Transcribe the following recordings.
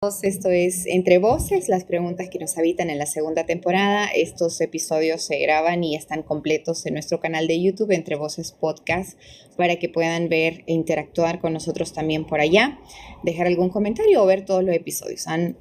Esto es Entre Voces, las preguntas que nos habitan en la segunda temporada. Estos episodios se graban y están completos en nuestro canal de YouTube, Entre Voces Podcast, para que puedan ver e interactuar con nosotros también por allá, dejar algún comentario o ver todos los episodios. Han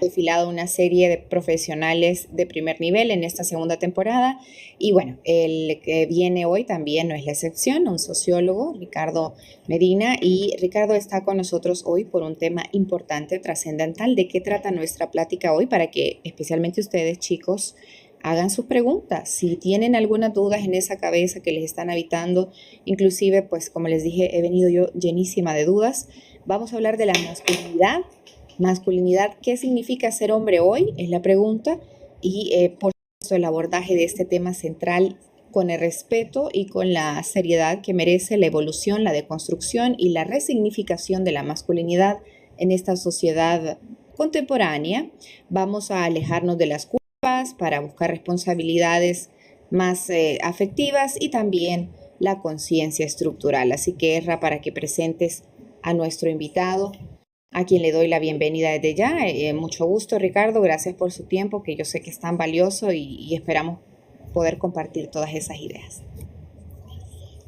desfilado una serie de profesionales de primer nivel en esta segunda temporada y bueno, el que viene hoy también no es la excepción, un sociólogo, Ricardo Medina, y Ricardo está con nosotros hoy por un tema importante, trascendental. ¿De qué trata nuestra plática hoy? Para que especialmente ustedes, chicos, hagan sus preguntas. Si tienen algunas dudas en esa cabeza que les están habitando, inclusive, pues como les dije, he venido yo llenísima de dudas. Vamos a hablar de la masculinidad. Masculinidad, ¿qué significa ser hombre hoy? Es la pregunta. Y por supuesto el abordaje de este tema central con el respeto y con la seriedad que merece la evolución, la deconstrucción y la resignificación de la masculinidad en esta sociedad contemporánea. Vamos a alejarnos de las culpas para buscar responsabilidades más afectivas y también la conciencia estructural. Así que, Erra, para que presentes a nuestro invitado, a quien le doy la bienvenida desde ya. Mucho gusto, Ricardo. Gracias por su tiempo, que yo sé que es tan valioso y esperamos poder compartir todas esas ideas.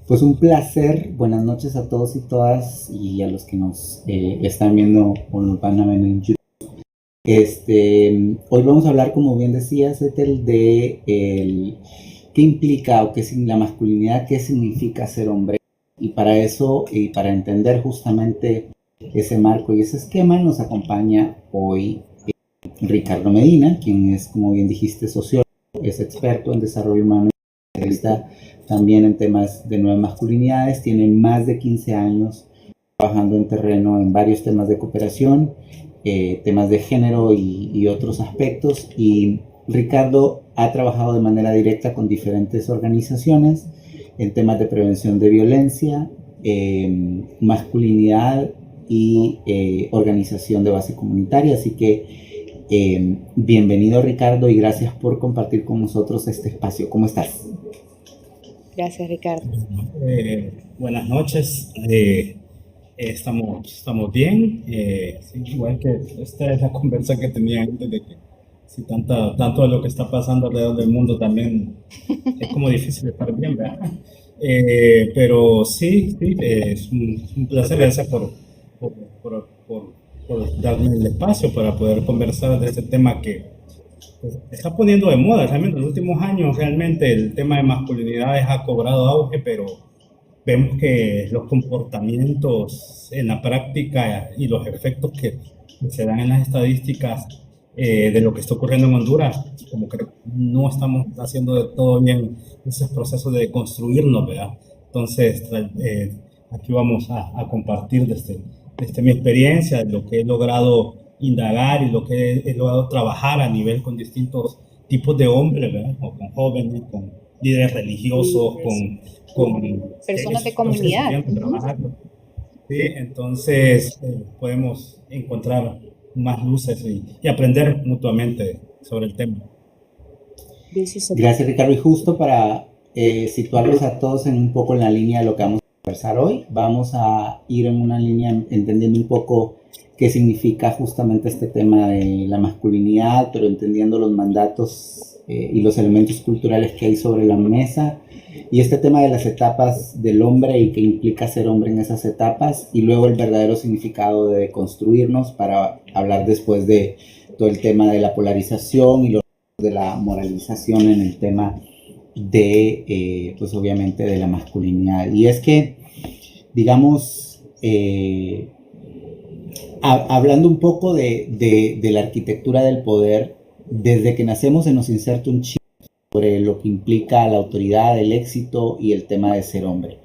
Pues un placer. Buenas noches a todos y todas y a los que nos están viendo o nos van a ver en YouTube. Hoy vamos a hablar, como bien decías, Ethel, de qué implica o qué es la masculinidad, qué significa ser hombre. Y para eso, y para entender justamente ese marco y ese esquema, nos acompaña hoy Ricardo Medina, quien es, como bien dijiste, sociólogo, es experto en desarrollo humano, especialista también en temas de nuevas masculinidades, tiene más de 15 años trabajando en terreno en varios temas de cooperación, temas de género y otros aspectos, y Ricardo ha trabajado de manera directa con diferentes organizaciones en temas de prevención de violencia, masculinidad y organización de base comunitaria. Así que bienvenido, Ricardo, y gracias por compartir con nosotros este espacio. ¿Cómo estás? Gracias, Ricardo. Buenas noches. Estamos bien. Sí, igual que esta es la conversa que tenía antes de que si tanto de lo que está pasando alrededor del mundo también es como difícil estar bien, ¿verdad? Pero sí, es un placer. Gracias por darme el espacio para poder conversar de este tema que pues, está poniendo de moda. Realmente en los últimos años realmente el tema de masculinidades ha cobrado auge, pero vemos que los comportamientos en la práctica y los efectos que se dan en las estadísticas de lo que está ocurriendo en Honduras, como que no estamos haciendo de todo bien esos procesos de construirnos, ¿verdad? Entonces, aquí vamos a compartir desde mi experiencia, de lo que he logrado indagar y lo que he logrado trabajar a nivel con distintos tipos de hombres, ¿verdad? O con jóvenes, con líderes religiosos, con personas de comunidad. Sí, entonces podemos encontrar más luces y aprender mutuamente sobre el tema. Gracias, Ricardo. Y justo para situarlos a todos en un poco en la línea de lo que vamos a conversar hoy, vamos a ir en una línea entendiendo un poco qué significa justamente este tema de la masculinidad, pero entendiendo los mandatos y los elementos culturales que hay sobre la mesa, y este tema de las etapas del hombre y qué implica ser hombre en esas etapas, y luego el verdadero significado de construirnos, para hablar después de todo el tema de la polarización y de la moralización en el tema de, pues obviamente, de la masculinidad. Y es que, digamos, hablando un poco de la arquitectura del poder, desde que nacemos se nos inserta un chip sobre lo que implica la autoridad, el éxito y el tema de ser hombre.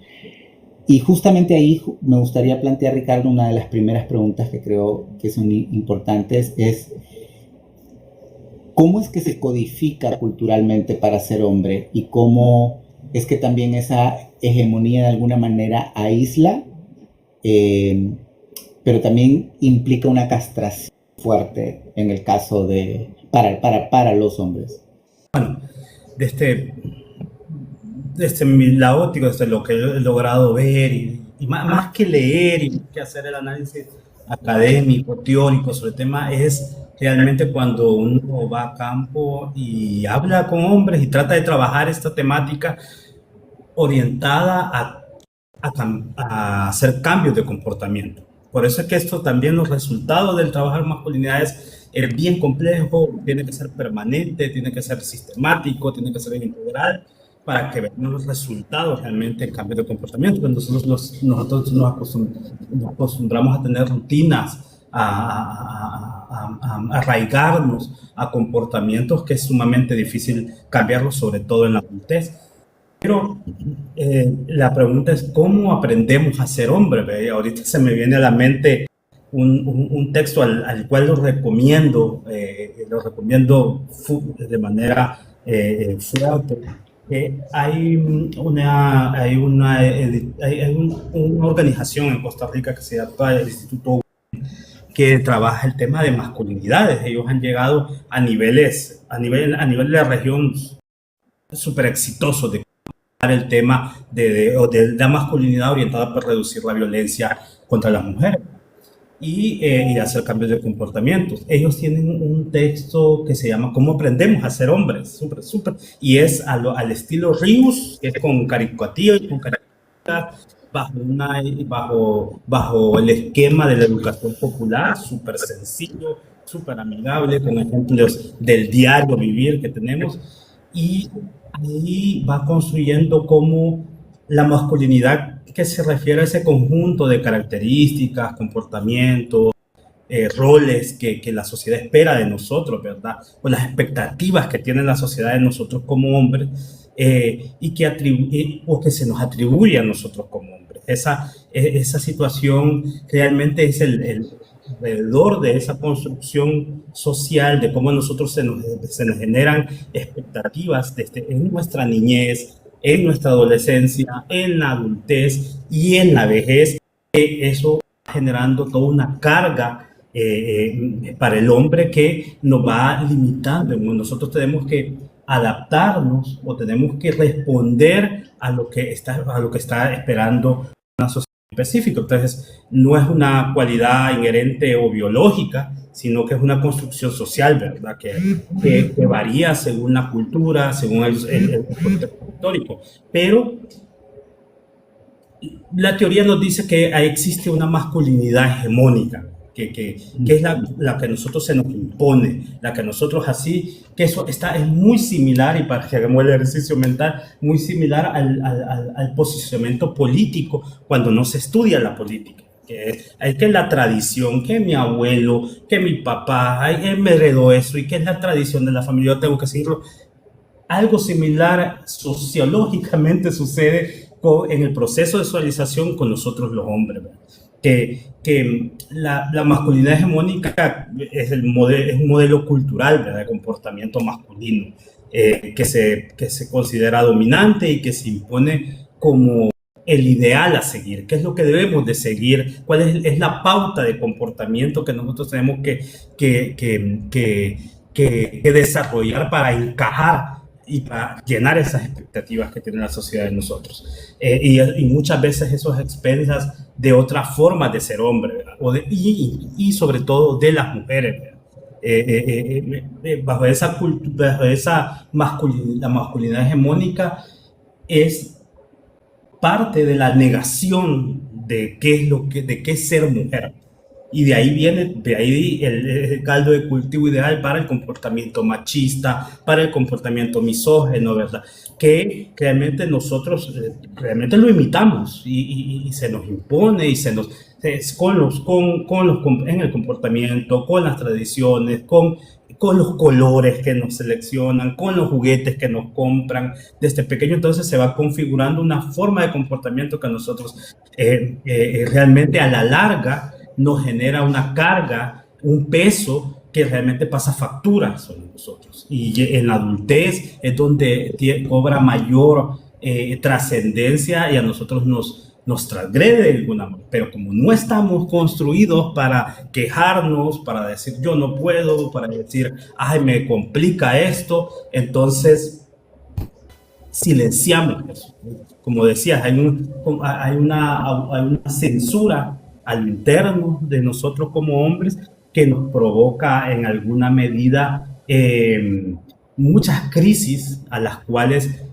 Y justamente ahí me gustaría plantear, Ricardo, una de las primeras preguntas que creo que son importantes es: ¿cómo es que se codifica culturalmente para ser hombre? Y cómo es que también esa hegemonía de alguna manera aísla, pero también implica una castración fuerte en el caso de para los hombres. Bueno, desde mi lado óptico, desde lo que he logrado ver y más que leer y que hacer el análisis académico, teórico sobre el tema, es realmente cuando uno va a campo y habla con hombres y trata de trabajar esta temática orientada a hacer cambios de comportamiento. Por eso es que esto también, los resultados del trabajar masculinidades es bien complejo, tiene que ser permanente, tiene que ser sistemático, tiene que ser integral para que veamos los resultados realmente en cambios de comportamiento. Nosotros nos acostumbramos a tener rutinas, a arraigarnos a comportamientos que es sumamente difícil cambiarlos, sobre todo en la adultez. Pero la pregunta es, ¿cómo aprendemos a ser hombre? ¿Ve? Ahorita se me viene a la mente un texto al cual lo recomiendo de manera fuerte. Hay una organización en Costa Rica que se llama el Instituto, que trabaja el tema de masculinidades. Ellos han llegado a nivel de la región súper exitosos de el tema de la masculinidad orientada para reducir la violencia contra las mujeres y hacer cambios de comportamientos. Ellos tienen un texto que se llama ¿Cómo aprendemos a ser hombres? Súper. Y es al estilo Rius, que es con caricaturas, bajo el esquema de la educación popular, súper sencillo, súper amigable, con ejemplos del diario vivir que tenemos. Y ahí va construyendo cómo la masculinidad, que se refiere a ese conjunto de características, comportamientos, roles que la sociedad espera de nosotros, ¿verdad? O las expectativas que tiene la sociedad de nosotros como hombres, y que se nos atribuye a nosotros como hombres. Esa situación realmente es alrededor de esa construcción social, de cómo nosotros se nos generan expectativas en nuestra niñez, en nuestra adolescencia, en la adultez y en la vejez. Eso va generando toda una carga para el hombre que nos va limitando. Nosotros tenemos que adaptarnos o tenemos que responder a lo que está esperando una sociedad específica. Entonces, no es una cualidad inherente o biológica, sino que es una construcción social, ¿verdad? Que varía según la cultura, según el contexto histórico. Pero la teoría nos dice que existe una masculinidad hegemónica, que es la que a nosotros se nos impone, la que nosotros así, que eso es muy similar, y para que hagamos el ejercicio mental, muy similar al posicionamiento político cuando no se estudia la política. Que la tradición, que mi abuelo, que mi papá, él me heredó eso, y que es la tradición de la familia, yo tengo que seguirlo. Algo similar sociológicamente sucede en el proceso de socialización con nosotros los hombres, ¿verdad? Que la masculinidad hegemónica es un modelo cultural, ¿verdad? De comportamiento masculino, que se considera dominante y que se impone como el ideal a seguir. ¿Qué es lo que debemos de seguir? ¿Cuál es la pauta de comportamiento que nosotros tenemos que desarrollar para encajar y para llenar esas expectativas que tiene la sociedad de nosotros? Y muchas veces eso es a expensas de otras formas de ser hombre, ¿verdad? Y sobre todo de las mujeres, ¿verdad? Bajo esa cultura, la masculinidad hegemónica es parte de la negación de qué es ser mujer. Y de ahí viene el caldo de cultivo ideal para el comportamiento machista, para el comportamiento misógino, ¿verdad? Que realmente nosotros realmente lo imitamos y se nos impone y en el comportamiento, con las tradiciones, con los colores que nos seleccionan, con los juguetes que nos compran desde pequeño. Entonces se va configurando una forma de comportamiento que a nosotros realmente a la larga nos genera una carga, un peso que realmente pasa factura sobre nosotros. Y en la adultez es donde cobra mayor trascendencia y a nosotros nos transgrede de alguna manera. Pero como no estamos construidos para quejarnos, para decir yo no puedo, para decir ay me complica esto, entonces silenciamos eso. Como decías, hay una censura al interno de nosotros como hombres que nos provoca en alguna medida muchas crisis a las cuales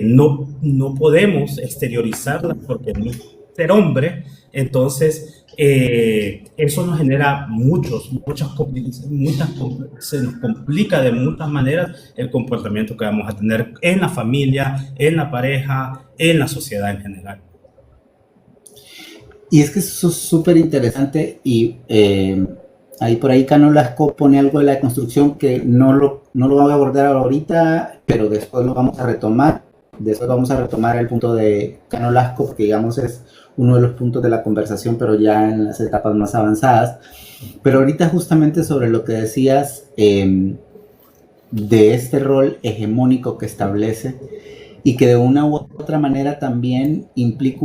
no podemos exteriorizarlas porque no ser hombre. Entonces eso nos genera se nos complica de muchas maneras el comportamiento que vamos a tener en la familia, en la pareja, en la sociedad en general. Y es que eso es súper interesante y ahí por ahí Cano Lasco pone algo de la construcción que no lo vamos a abordar ahorita, pero después lo vamos a retomar. Después vamos a retomar el punto de Cano Lasco, porque digamos es uno de los puntos de la conversación, pero ya en las etapas más avanzadas. Pero ahorita justamente sobre lo que decías de este rol hegemónico que establece y que de una u otra manera también implica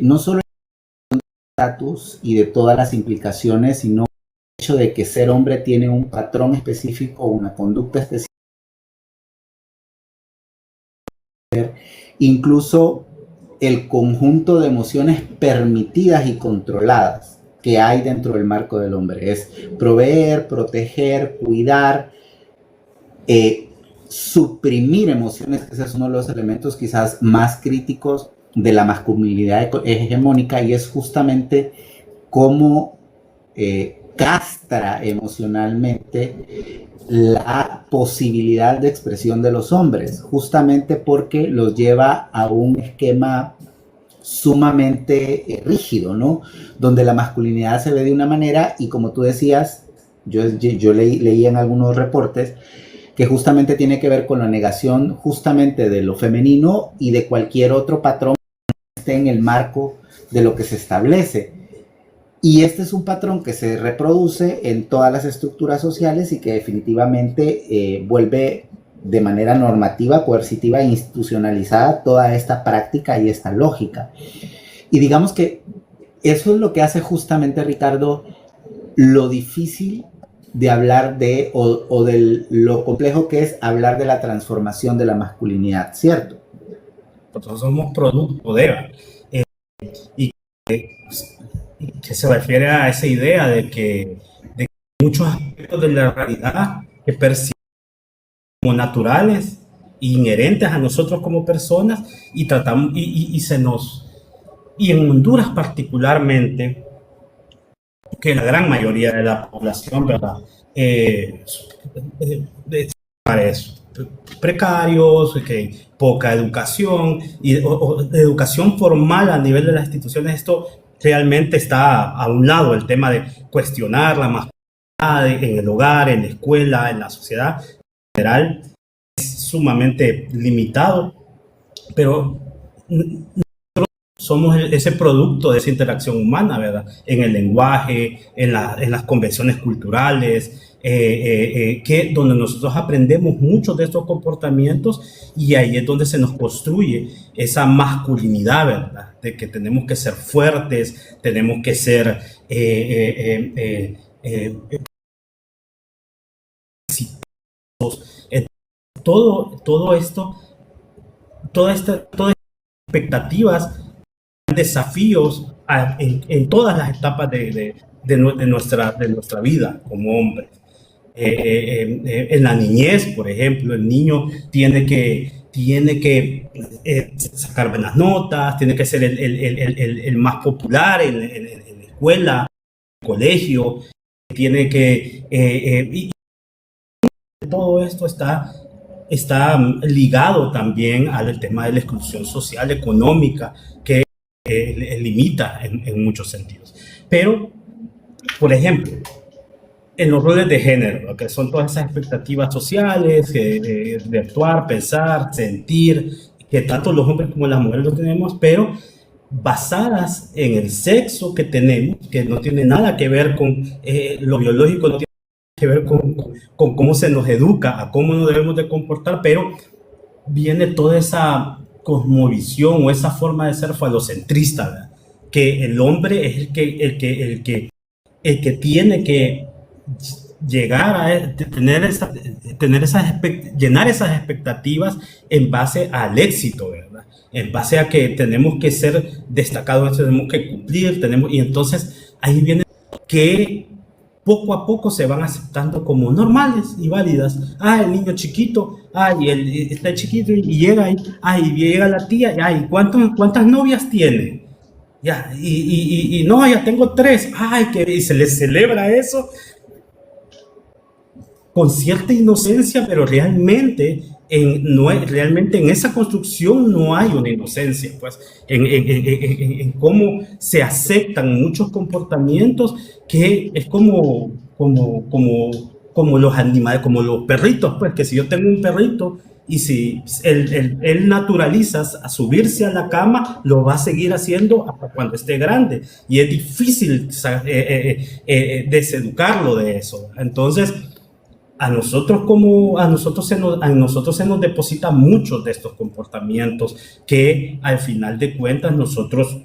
no solo el estatus y de todas las implicaciones, sino el hecho de que ser hombre tiene un patrón específico, una conducta específica, incluso el conjunto de emociones permitidas y controladas que hay dentro del marco del hombre. Es proveer, proteger, cuidar, suprimir emociones, que ese es uno de los elementos quizás más críticos de la masculinidad hegemónica, y es justamente cómo castra emocionalmente la posibilidad de expresión de los hombres, justamente porque los lleva a un esquema sumamente rígido, ¿no? Donde la masculinidad se ve de una manera y, como tú decías, yo leí en algunos reportes que justamente tiene que ver con la negación justamente de lo femenino y de cualquier otro patrón que esté en el marco de lo que se establece. Y este es un patrón que se reproduce en todas las estructuras sociales y que definitivamente vuelve de manera normativa, coercitiva e institucionalizada toda esta práctica y esta lógica. Y digamos que eso es lo que hace justamente, Ricardo, lo difícil de hablar de, o de lo complejo que es hablar de la transformación de la masculinidad, ¿cierto? Nosotros somos producto de y que se refiere a esa idea de que muchos aspectos de la realidad que percibimos como naturales e inherentes a nosotros como personas y tratamos y en Honduras particularmente, que la gran mayoría de la población, ¿verdad? Para eso, precarios, poca educación y educación formal a nivel de las instituciones. Esto realmente está a un lado, el tema de cuestionar la masculinidad en el hogar, en la escuela, en la sociedad en general, es sumamente limitado, pero nosotros somos ese producto de esa interacción humana, ¿verdad? En el lenguaje, en las convenciones culturales, donde nosotros aprendemos muchos de estos comportamientos, y ahí es donde se nos construye esa masculinidad, ¿verdad? De que tenemos que ser fuertes, tenemos que ser todo esto, todas estas expectativas, desafíos en todas las etapas de nuestra vida como hombre. En la niñez, por ejemplo, el niño tiene que sacar buenas notas, tiene que ser el más popular en la escuela, en el colegio, tiene que... y todo esto está ligado también al tema de la exclusión social, económica, que limita en muchos sentidos. Pero, por ejemplo, en los roles de género, que son todas esas expectativas sociales de actuar, pensar, sentir, que tanto los hombres como las mujeres lo tenemos, pero basadas en el sexo que tenemos, que no tiene nada que ver con lo biológico, no tiene que ver con cómo se nos educa, a cómo nos debemos de comportar, pero viene toda esa cosmovisión o esa forma de ser falocentrista, ¿verdad? Que el hombre es el que tiene que llegar a llenar esas expectativas en base al éxito, ¿verdad? En base a que tenemos que ser destacados, tenemos que cumplir, y entonces ahí viene que poco a poco se van aceptando como normales y válidas. El niño chiquito, está chiquito y llega ahí, y llega la tía, ¿cuántas novias tiene? Ya, y no, ya tengo 3, y se les celebra eso con cierta inocencia, pero realmente realmente en esa construcción no hay una inocencia, pues, en cómo se aceptan muchos comportamientos que es como los animales, como los perritos, pues, que si yo tengo un perrito y si él naturaliza a subirse a la cama, lo va a seguir haciendo hasta cuando esté grande, y es difícil deseducarlo de eso. Entonces, a nosotros se nos deposita muchos de estos comportamientos que al final de cuentas nosotros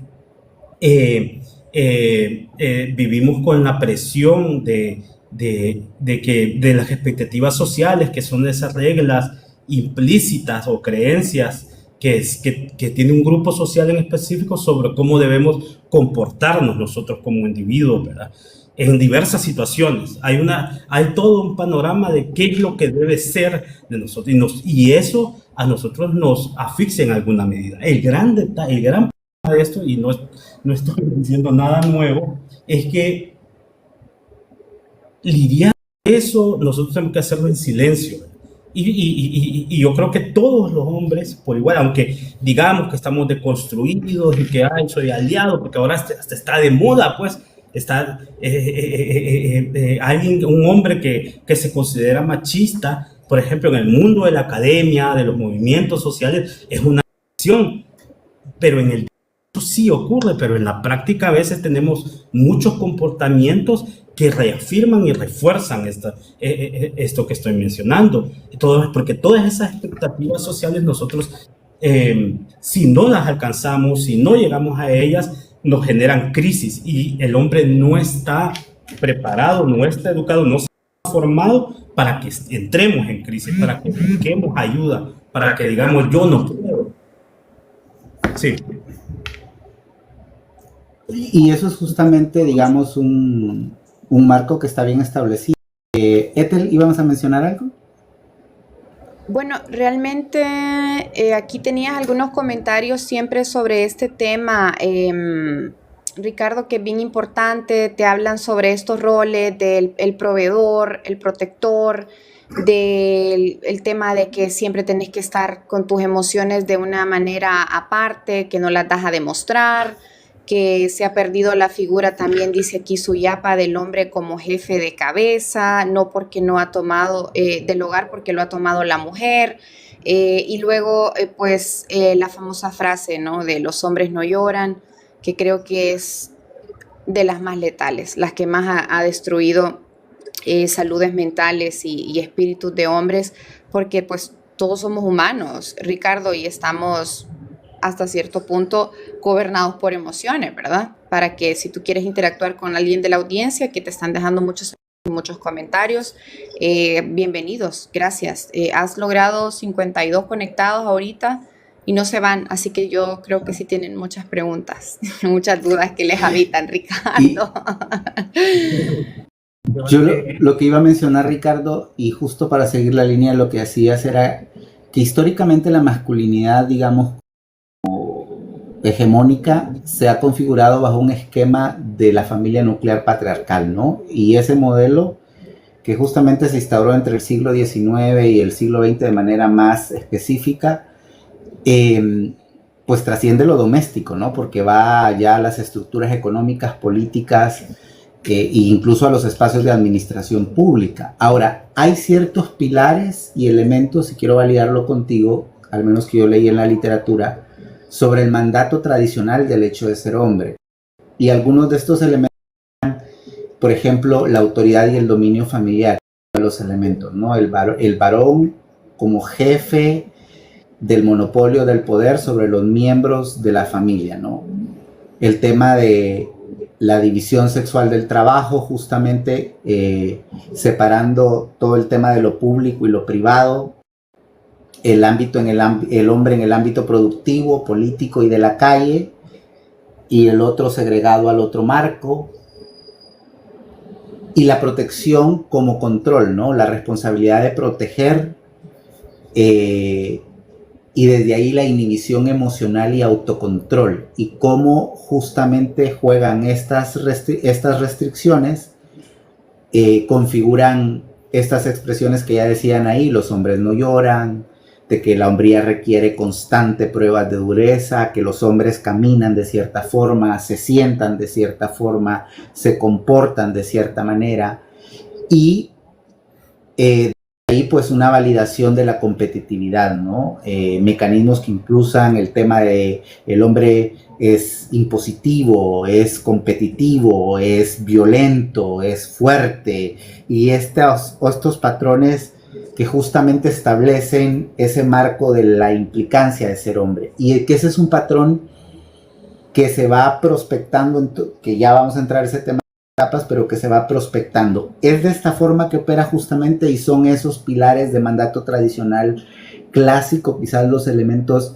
vivimos con la presión de las expectativas sociales, que son esas reglas implícitas o creencias que tiene un grupo social en específico sobre cómo debemos comportarnos nosotros como individuos, ¿verdad? En diversas situaciones. Hay todo un panorama de qué es lo que debe ser de nosotros, y eso a nosotros nos asfixia en alguna medida. El gran problema de esto, y no estoy diciendo nada nuevo, es que lidiar con eso nosotros tenemos que hacerlo en silencio. Y yo creo que todos los hombres, por igual, aunque digamos que estamos deconstruidos y que soy aliado, porque ahora hasta está de moda, pues, está un hombre que se considera machista, por ejemplo, en el mundo de la academia, de los movimientos sociales, es una acción, pero en el sí ocurre, pero en la práctica a veces tenemos muchos comportamientos que reafirman y refuerzan esto que estoy mencionando. Porque todas esas expectativas sociales nosotros, si no las alcanzamos, si no llegamos a ellas, nos generan crisis, y el hombre no está preparado, no está educado, no está formado para que entremos en crisis, para que busquemos ayuda, para que digamos yo no puedo. Sí. Y eso es justamente, digamos, un marco que está bien establecido. Ethel, ¿íbamos a mencionar algo? Bueno, realmente aquí tenías algunos comentarios siempre sobre este tema, Ricardo, que es bien importante. Te hablan sobre estos roles del proveedor, el protector, del tema de que siempre tenés que estar con tus emociones de una manera aparte, que no las das a demostrar, que se ha perdido la figura, también dice aquí Suyapa, del hombre como jefe de cabeza, no porque no ha tomado del hogar, porque lo ha tomado la mujer. Y luego, la famosa frase, ¿no?, de los hombres no lloran, que creo que es de las más letales, las que más ha destruido saludes mentales y espíritus de hombres, porque pues todos somos humanos, Ricardo, y estamos hasta cierto punto gobernados por emociones, ¿verdad? Para que si tú quieres interactuar con alguien de la audiencia, que te están dejando muchos comentarios, bienvenidos, gracias. Has logrado 52 conectados ahorita y no se van, así que yo creo que sí tienen muchas preguntas, muchas dudas que les habitan, Ricardo. Yo lo que iba a mencionar, Ricardo, y justo para seguir la línea de lo que hacías, era que históricamente la masculinidad, digamos, hegemónica, se ha configurado bajo un esquema de la familia nuclear patriarcal, ¿no? Y ese modelo, que justamente se instauró entre el siglo XIX y el siglo XX de manera más específica, pues trasciende lo doméstico, ¿no? Porque va ya a las estructuras económicas, políticas, e incluso a los espacios de administración pública. Ahora, hay ciertos pilares y elementos, y quiero validarlo contigo, al menos que yo leí en la literatura, sobre el mandato tradicional del hecho de ser hombre. Y algunos de estos elementos, por ejemplo, la autoridad y el dominio familiar, los elementos, ¿no? El varón como jefe del monopolio del poder sobre los miembros de la familia, ¿no? El tema de la división sexual del trabajo, justamente separando todo el tema de lo público y lo privado, el hombre en el ámbito productivo, político y de la calle, y el otro segregado al otro marco, y la protección como control, ¿no? La responsabilidad de proteger, y desde ahí la inhibición emocional y autocontrol, y cómo justamente juegan estas restricciones, configuran estas expresiones que ya decían ahí: los hombres no lloran, de que la hombría requiere constante pruebas de dureza, que los hombres caminan de cierta forma, se sientan de cierta forma, se comportan de cierta manera, y ahí pues una validación de la competitividad, ¿no? Mecanismos que inclusan el tema de el hombre es impositivo, es competitivo, es violento, es fuerte, y estos patrones que justamente establecen ese marco de la implicancia de ser hombre, y que ese es un patrón que se va prospectando, que ya vamos a entrar en ese tema de etapas, pero que se va prospectando. Es de esta forma que opera justamente, y son esos pilares de mandato tradicional clásico, quizás los elementos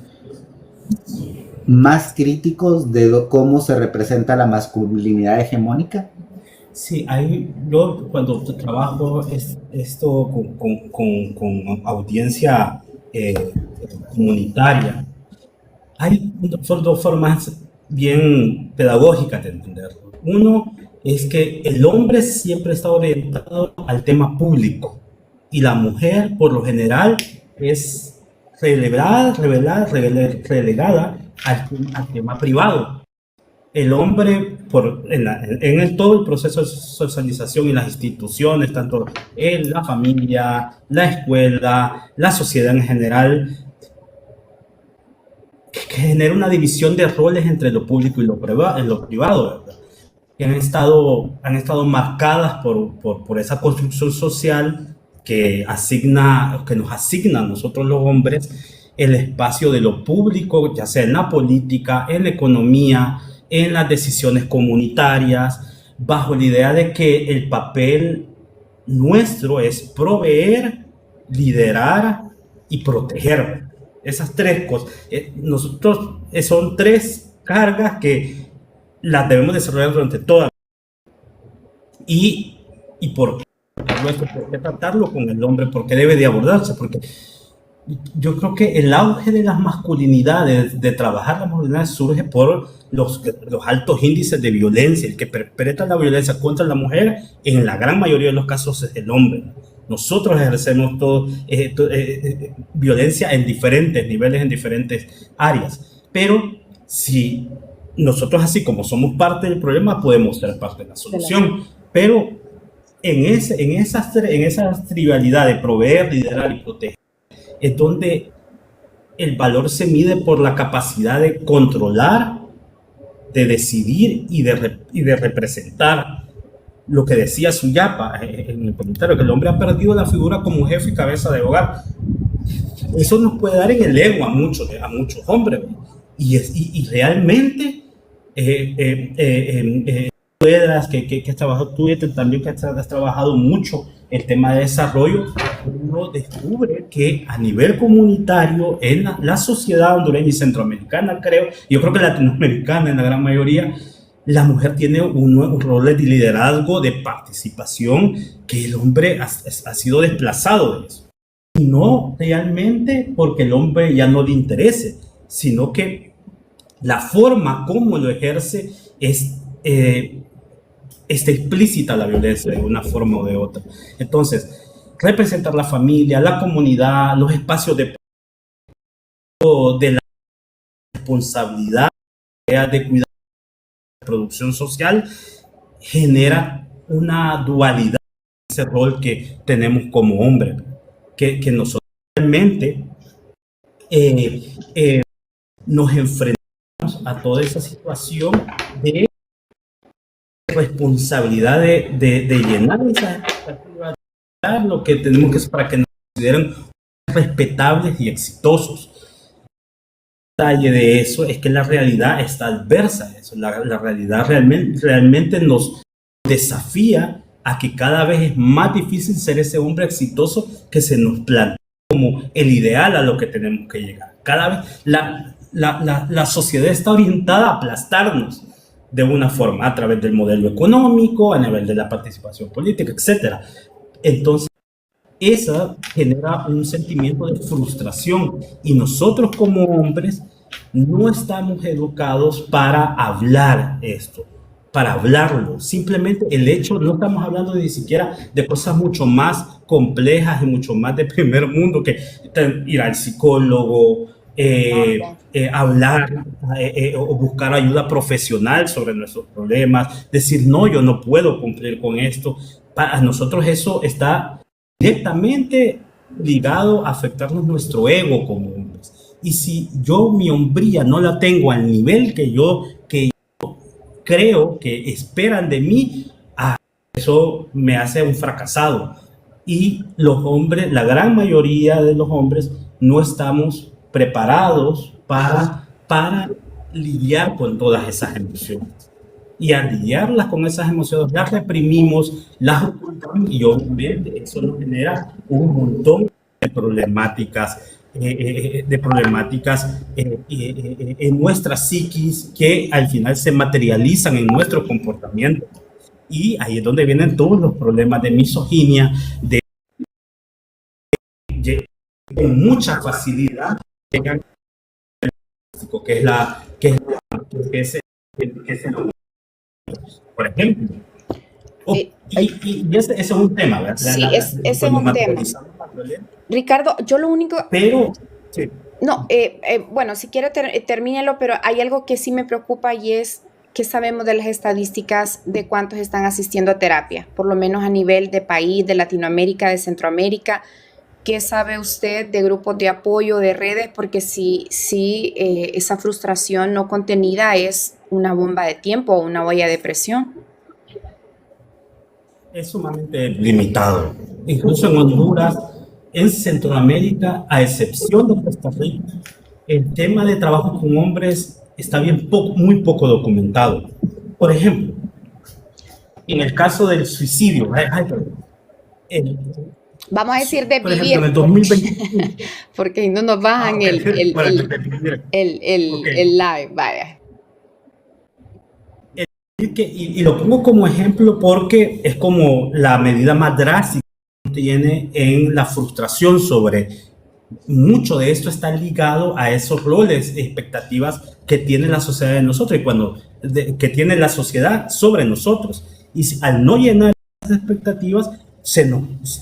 más críticos de cómo se representa la masculinidad hegemónica. Sí, yo cuando trabajo esto con audiencia comunitaria, son dos formas bien pedagógicas de entenderlo. Uno es que el hombre siempre está orientado al tema público y la mujer, por lo general, es relegada al tema privado. El hombre, todo el proceso de socialización y las instituciones, tanto en la familia, la escuela, la sociedad en general, que genera una división de roles entre lo público y lo privado, ¿verdad? Que han estado marcadas por esa construcción social que nos asigna a nosotros los hombres el espacio de lo público, ya sea en la política, en la economía, en las decisiones comunitarias, bajo la idea de que el papel nuestro es proveer, liderar y proteger. Esas tres cosas. Nosotros son tres cargas que las debemos desarrollar durante toda la vida. ¿Y por qué? ¿Por qué tratarlo con el hombre? ¿Por qué debe de abordarse? Porque yo creo que el auge de las masculinidades, de trabajar las masculinidades, surge por los altos índices de violencia. El que perpetra la violencia contra la mujer, en la gran mayoría de los casos, es el hombre. Nosotros ejercemos violencia en diferentes niveles, en diferentes áreas. Pero si nosotros, así como somos parte del problema, podemos ser parte de la solución. Pero en esa trivialidad de proveer, liderar y proteger, es donde el valor se mide por la capacidad de controlar, de decidir y de representar. Lo que decía Suyapa en el comentario, que el hombre ha perdido la figura como jefe y cabeza de hogar. Eso nos puede dar en el ego a muchos hombres. Y realmente, que has trabajado tú también, que has trabajado mucho el tema de desarrollo, uno descubre que a nivel comunitario, en la sociedad hondureña y centroamericana, yo creo que latinoamericana en la gran mayoría, la mujer tiene un rol de liderazgo, de participación, que el hombre ha sido desplazado de eso. Y no realmente porque el hombre ya no le interese, sino que la forma como lo ejerce está explícita la violencia de una forma o de otra. Entonces, representar la familia, la comunidad, los espacios de la responsabilidad, de cuidar de producción social, genera una dualidad en ese rol que tenemos como hombre, que nosotros realmente nos enfrentamos a toda esa situación de responsabilidad de llenar esas expectativas, de lo que tenemos que hacer para que nos consideren respetables y exitosos. detalle de eso es que la realidad está adversa a eso. La realidad realmente nos desafía a que cada vez es más difícil ser ese hombre exitoso que se nos plantea como el ideal a lo que tenemos que llegar. Cada vez la sociedad está orientada a aplastarnos de una forma, a través del modelo económico, a nivel de la participación política, etcétera. Entonces, esa genera un sentimiento de frustración y nosotros como hombres no estamos educados para hablar esto, para hablarlo. Simplemente el hecho, no estamos hablando ni siquiera de cosas mucho más complejas y mucho más de primer mundo que ir al psicólogo, hablar o buscar ayuda profesional sobre nuestros problemas, decir no, yo no puedo cumplir con esto. Para nosotros eso está directamente ligado a afectarnos nuestro ego como hombres. Y si yo mi hombría no la tengo al nivel que yo creo que esperan de mí, eso me hace un fracasado. Y los hombres, la gran mayoría de los hombres, no estamos preparados para lidiar con todas esas emociones. Y al lidiarlas con esas emociones, las reprimimos, las ocultamos y obviamente eso nos genera un montón de problemáticas, en nuestra psiquis que al final se materializan en nuestro comportamiento. Y ahí es donde vienen todos los problemas de misoginia, con mucha facilidad llegan que es el por ejemplo. Y ese es un tema, ¿verdad? Sí, ese es un tema. Ricardo, yo lo único... Pero, sí. No, bueno, si quiere termínelo, pero hay algo que sí me preocupa y es que sabemos de las estadísticas de cuántos están asistiendo a terapia, por lo menos a nivel de país, de Latinoamérica, de Centroamérica. ¿Qué sabe usted de grupos de apoyo, de redes? Porque sí, esa frustración no contenida es una bomba de tiempo o una olla de presión. Es sumamente limitado. Incluso en Honduras, en Centroamérica, a excepción de Costa Rica, el tema de trabajo con hombres está muy poco documentado. Por ejemplo, en el caso del suicidio, vamos a decir de por vivir, ejemplo, en el 2025, porque no nos bajan el live, vaya. Y lo pongo como ejemplo porque es como la medida más drástica que tiene en la frustración sobre mucho de esto está ligado a esos roles, expectativas que tiene la sociedad de nosotros y que tiene la sociedad sobre nosotros. Y al no llenar esas expectativas,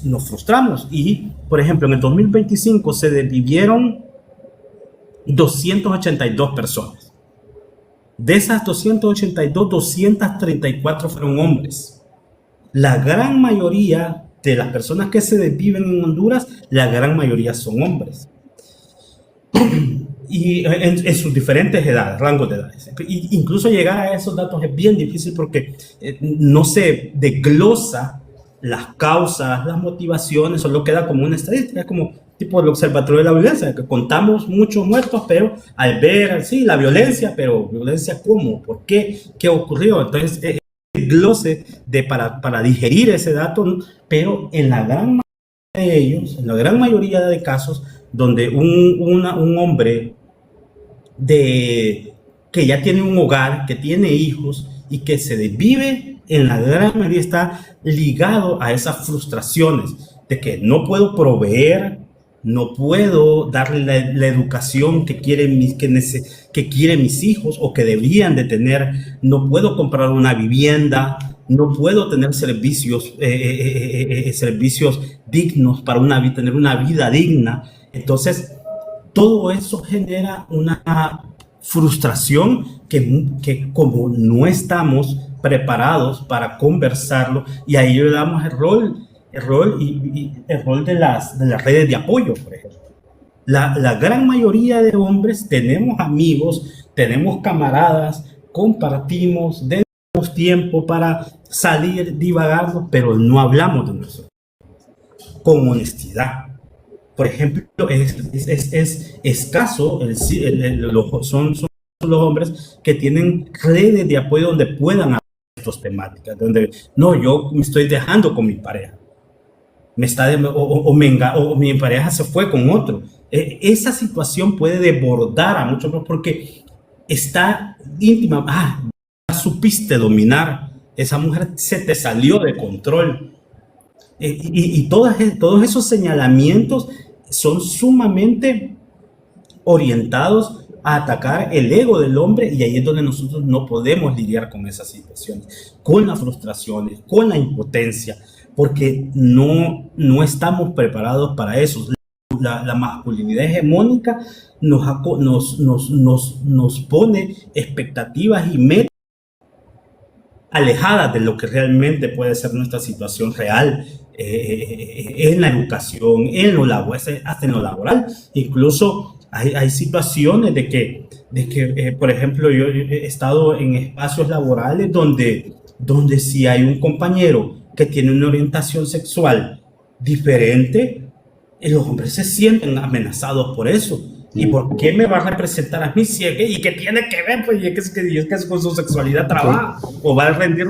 nos frustramos. Y, por ejemplo, en el 2025 se desvivieron 282 personas. De esas 282, 234 fueron hombres. La gran mayoría de las personas que se desviven en Honduras, la gran mayoría son hombres. Y en sus diferentes edades, rangos de edades. Incluso llegar a esos datos es bien difícil porque no se desglosa las causas, las motivaciones, solo queda como una estadística, como tipo el Observatorio de la Violencia, que contamos muchos muertos, pero al ver, sí, la violencia, pero violencia ¿cómo? ¿Por qué? ¿Qué ocurrió? Entonces, el glose para digerir ese dato, pero en la gran mayoría de ellos, en la gran mayoría de casos, donde un hombre que ya tiene un hogar, que tiene hijos y que se desvive, en la gran mayoría está ligado a esas frustraciones de que no puedo proveer, no puedo darle la educación que quieren mis hijos o que deberían de tener, no puedo comprar una vivienda, no puedo tener servicios dignos para tener una vida digna. Entonces, todo eso genera una frustración que como no estamos preparados para conversarlo, y ahí le damos el rol de las redes de apoyo, por ejemplo. La gran mayoría de hombres tenemos amigos, tenemos camaradas, compartimos, tenemos tiempo para salir divagando, pero no hablamos de nosotros con honestidad. por ejemplo, es escaso, son los hombres que tienen redes de apoyo donde puedan hablar de estas temáticas, donde no, yo me estoy dejando con mi pareja, o mi pareja se fue con otro. Esa situación puede desbordar a muchos porque está íntima. Supiste dominar, esa mujer se te salió de control. Todos esos señalamientos son sumamente orientados a atacar el ego del hombre, y ahí es donde nosotros no podemos lidiar con esas situaciones, con las frustraciones, con la impotencia, porque no estamos preparados para eso. La masculinidad hegemónica nos pone expectativas y metas alejadas de lo que realmente puede ser nuestra situación real, en la educación, en lo laboral, hasta en lo laboral. Incluso hay situaciones de que por ejemplo, yo he estado en espacios laborales donde si hay un compañero que tiene una orientación sexual diferente, los hombres se sienten amenazados por eso. ¿Y por qué me va a representar a mí? ¿Y qué tiene que ver? Pues, es que con su sexualidad trabaja, o va a rendir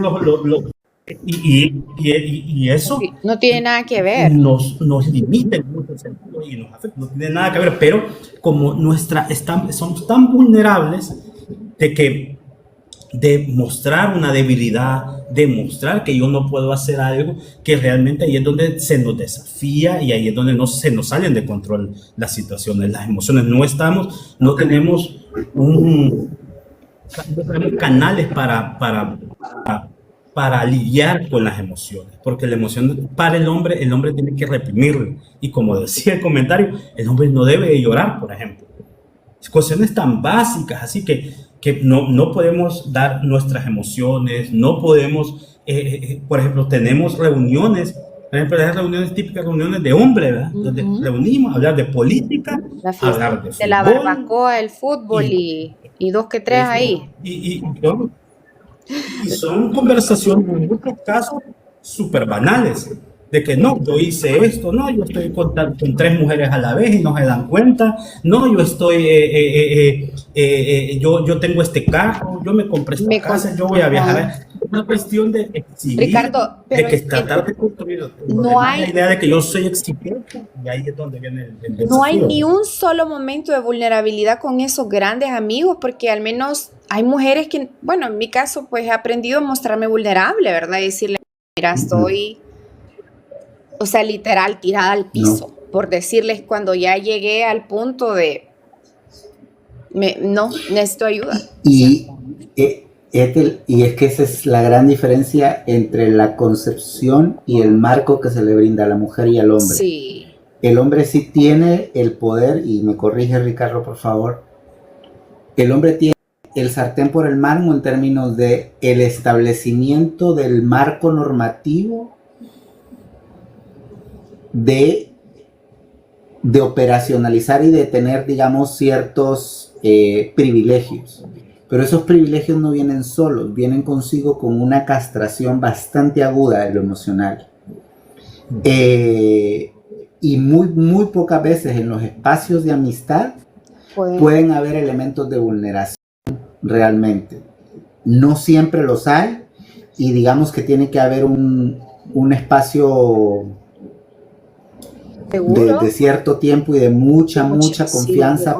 y eso no tiene nada que ver. Nos limita en muchos sentidos y nos afecta. No tiene nada que ver, pero como somos tan vulnerables de mostrar una debilidad, de mostrar que yo no puedo hacer algo, que realmente ahí es donde se nos desafía, y ahí es donde se nos salen de control las situaciones, las emociones. No tenemos canales para lidiar con las emociones, porque la emoción para el hombre tiene que reprimirlo, y como decía el comentario, el hombre no debe de llorar, por ejemplo. Cuestiones tan básicas, así que no podemos dar nuestras emociones, no podemos, por ejemplo, tenemos reuniones, las reuniones típicas, reuniones de hombres, ¿verdad? Donde reunimos a hablar de política, hablar de fútbol, la barbacoa, el fútbol y dos que tres ahí. Y son conversaciones en muchos casos súper banales, de que no, yo hice esto, no, yo estoy con 3 mujeres a la vez y no se dan cuenta, no, yo estoy, yo tengo este carro, yo me compré esta casa, yo voy a viajar. Es una cuestión de exhibir, Ricardo, de que tratar de construir la idea de que yo soy exitoso, y ahí es donde viene el desafío. No hay ni un solo momento de vulnerabilidad con esos grandes amigos, porque al menos hay mujeres que, bueno, en mi caso, pues he aprendido a mostrarme vulnerable, ¿verdad? Y decirle, mira, estoy... O sea, literal, tirada al piso, por decirles cuando ya llegué al punto de, necesito ayuda. Y es que esa es la gran diferencia entre la concepción y el marco que se le brinda a la mujer y al hombre. Sí. El hombre sí tiene el poder, y me corrige Ricardo, por favor, el hombre tiene el sartén por el mango en términos de el establecimiento del marco normativo de operacionalizar y de tener, digamos, ciertos privilegios. Pero esos privilegios no vienen solos, vienen consigo con una castración bastante aguda de lo emocional. Y muy pocas veces en los espacios de amistad pueden haber elementos de vulneración realmente. No siempre los hay, y digamos que tiene que haber un espacio de cierto tiempo y de mucha confianza,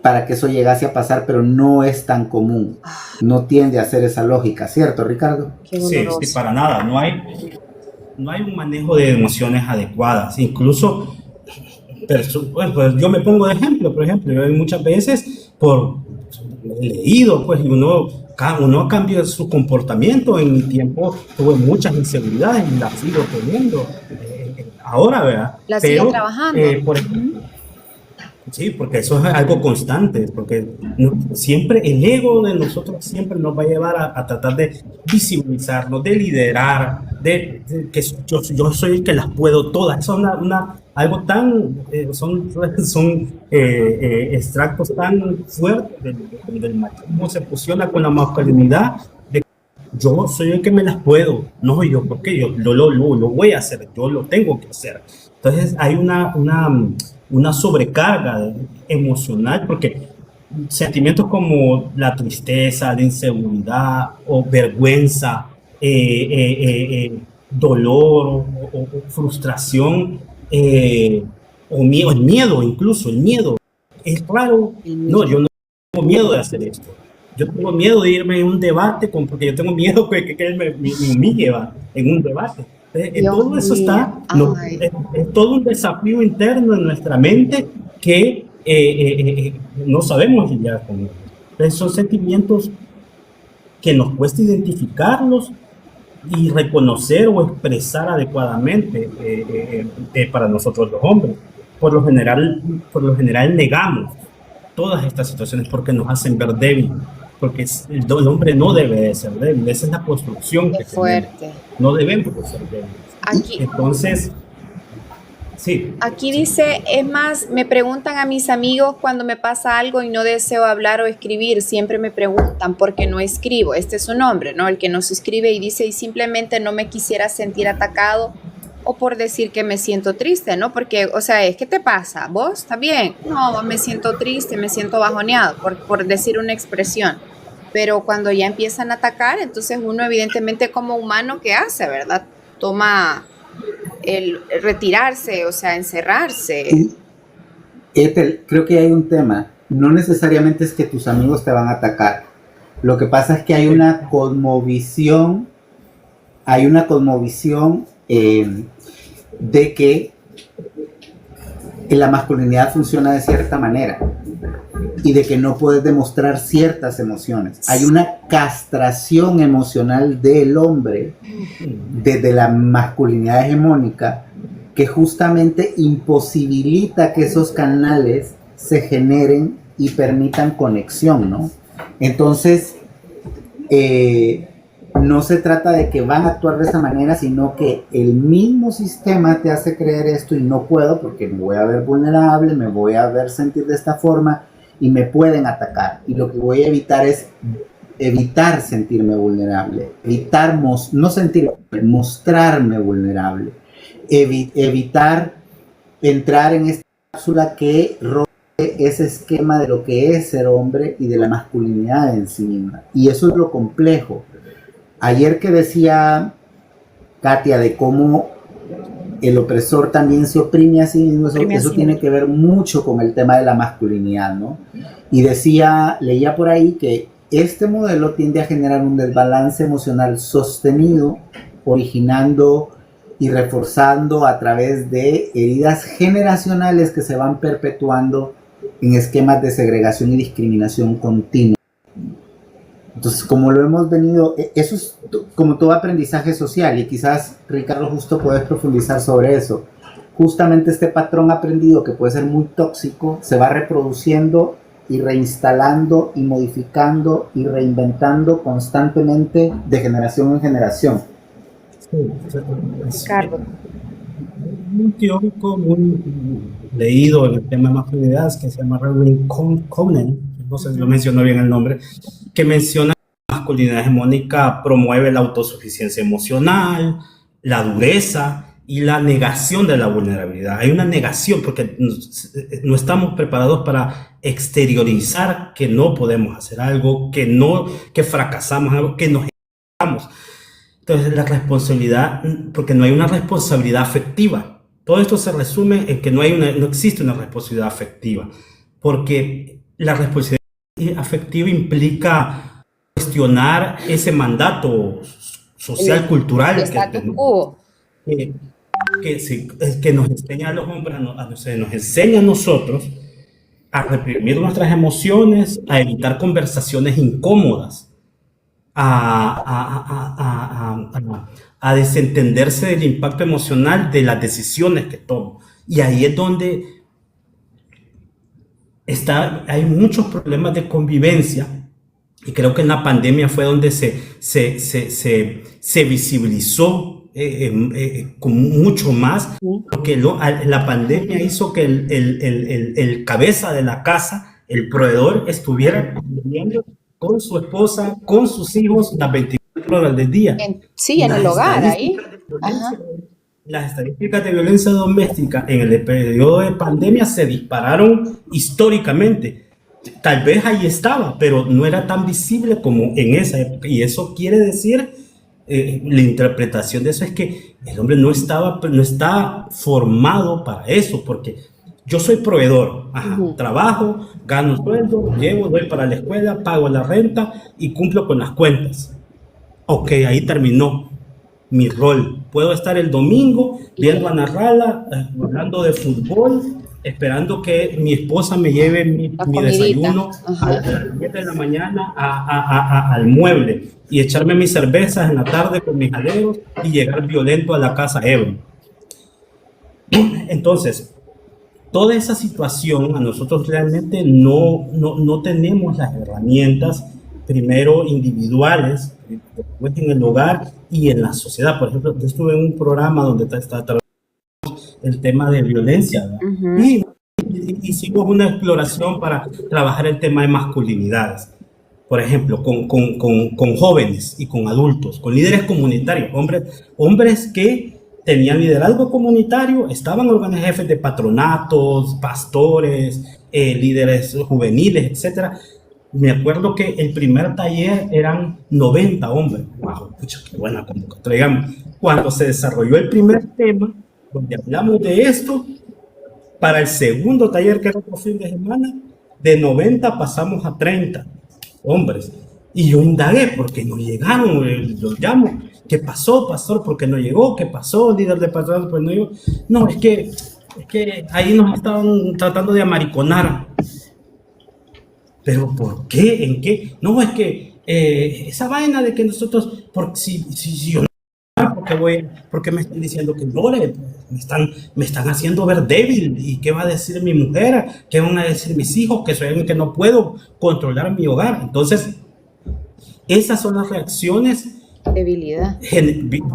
para que eso llegase a pasar, pero no es tan común. No tiende a ser esa lógica, ¿cierto, Ricardo? Sí, para nada. No hay un manejo de emociones adecuadas. Incluso, pues yo me pongo de ejemplo, por ejemplo, yo muchas veces he leído, pues, y uno cambia su comportamiento. En mi tiempo tuve muchas inseguridades y las sigo teniendo. Ahora, ¿verdad? La sigue trabajando. Por ejemplo, sí, porque eso es algo constante, porque siempre el ego de nosotros siempre nos va a llevar a tratar de visibilizarnos, de liderar, de que yo soy el que las puedo todas. Eso es algo tan, son extractos tan fuertes del machismo, se fusiona con la masculinidad. Yo soy el que me las puedo. No, porque yo lo voy a hacer, yo lo tengo que hacer. Entonces hay una sobrecarga emocional, porque sentimientos como la tristeza, la inseguridad o vergüenza, dolor o frustración, el miedo, incluso el miedo. Es raro. No, yo no tengo miedo de hacer esto. Yo tengo miedo de irme en un debate porque yo tengo miedo que él me humille en un debate. Todo eso está, es todo un desafío interno en nuestra mente que no sabemos lidiar con ellos. Entonces son sentimientos que nos cuesta identificarlos y reconocer o expresar adecuadamente para nosotros los hombres. Por lo general negamos todas estas situaciones porque nos hacen ver débil, porque el hombre no debe de ser débil, esa es la construcción que fuerte. Tenemos. No debemos de ser débiles. Entonces, sí. Aquí dice, es más, me preguntan a mis amigos cuando me pasa algo y no deseo hablar o escribir, siempre me preguntan por qué no escribo. Este es su nombre, ¿no? El que nos escribe y dice, y simplemente no me quisiera sentir atacado o por decir que me siento triste, ¿no? Porque, o sea, ¿qué te pasa? ¿Vos? ¿Está bien? No, me siento triste, me siento bajoneado, por decir una expresión. Pero cuando ya empiezan a atacar, entonces uno evidentemente como humano, ¿qué hace, verdad? Toma el retirarse, o sea, encerrarse. Ethel, creo que hay un tema. No necesariamente es que tus amigos te van a atacar. Lo que pasa es que hay una cosmovisión, de que la masculinidad funciona de cierta manera y de que no puedes demostrar ciertas emociones. Hay una castración emocional del hombre desde la masculinidad hegemónica que justamente imposibilita que esos canales se generen y permitan conexión, ¿no? Entonces, no se trata de que van a actuar de esa manera, sino que el mismo sistema te hace creer esto y no puedo porque me voy a ver vulnerable, me voy a ver sentir de esta forma y me pueden atacar. Y lo que voy a evitar es evitar sentirme vulnerable, mostrarme vulnerable, evitar entrar en esta cápsula que rompe ese esquema de lo que es ser hombre y de la masculinidad en sí misma. Y eso es lo complejo. Ayer que decía Katia de cómo el opresor también se oprime a sí mismo, eso tiene que ver mucho con el tema de la masculinidad, ¿no? Y leía por ahí que este modelo tiende a generar un desbalance emocional sostenido, originando y reforzando a través de heridas generacionales que se van perpetuando en esquemas de segregación y discriminación continua. Entonces, como lo hemos venido, eso es como todo aprendizaje social, y quizás, Ricardo, justo puedes profundizar sobre eso. Justamente este patrón aprendido, que puede ser muy tóxico, se va reproduciendo y reinstalando y modificando y reinventando constantemente de generación en generación. Carlos. Un teórico muy leído en el tema de masculinidades que se llama Erwin Koenen, no sé si lo mencionó bien el nombre, que menciona que la masculinidad hegemónica promueve la autosuficiencia emocional, la dureza y la negación de la vulnerabilidad. Hay una negación porque no estamos preparados para exteriorizar que no podemos hacer algo, que fracasamos, algo que nos equivocamos. Entonces la responsabilidad, porque no hay una responsabilidad afectiva. Todo esto se resume en que no existe una responsabilidad afectiva, porque la responsabilidad afectiva implica cuestionar ese mandato social, cultural que nos enseña a los hombres, nos enseña a nosotros a reprimir nuestras emociones, a evitar conversaciones incómodas, a desentenderse del impacto emocional de las decisiones que tomo. Y ahí es donde hay muchos problemas de convivencia, y creo que en la pandemia fue donde se visibilizó con mucho más, porque la pandemia hizo que el cabeza de la casa, el proveedor, estuviera viviendo con su esposa, con sus hijos las 24 horas del día. En el hogar, ahí. las estadísticas de violencia doméstica en el periodo de pandemia se dispararon históricamente. Tal vez ahí estaba, pero no era tan visible como en esa época. Y eso quiere decir, la interpretación de eso es que el hombre no está formado para eso, porque yo soy proveedor, trabajo, gano sueldo, llevo, doy para la escuela, pago la renta y cumplo con las cuentas. Ok, ahí terminó mi rol. Puedo estar el domingo viendo a Narrala, hablando de fútbol, esperando que mi esposa me lleve mi desayuno a las 10 de la mañana al mueble y echarme mis cervezas en la tarde con mis aleros y llegar violento a la casa ebrio. Entonces, toda esa situación, a nosotros realmente no tenemos las herramientas, primero individuales, después en el hogar y en la sociedad. Por ejemplo, yo estuve en un programa donde está el tema de violencia, y hicimos una exploración para trabajar el tema de masculinidades. Por ejemplo, con jóvenes y con adultos, con líderes comunitarios, hombres que tenían liderazgo comunitario, estaban jefes de patronatos, pastores, líderes juveniles, etcétera. Me acuerdo que el primer taller eran 90 hombres. ¡Wow! Pucha, qué buena convocatoria. Digamos, cuando se desarrolló el primer tema, donde hablamos de esto, para el segundo taller, que era otro fin de semana, de 90 pasamos a 30 hombres. Y yo indagué, porque no llegaron, los llamo. ¿Qué pasó, pastor? ¿Por qué no llegó? ¿Qué pasó, líder de patronato? Pues no llegó. No, es que ahí nos estaban tratando de amariconar. ¿Pero por qué? ¿En qué? No, es que esa vaina de que nosotros, si yo no, porque me están diciendo que no, me están haciendo ver débil. ¿Y qué va a decir mi mujer? ¿Qué van a decir mis hijos? Que soy alguien que no puedo controlar mi hogar. Entonces, esas son las reacciones debilidad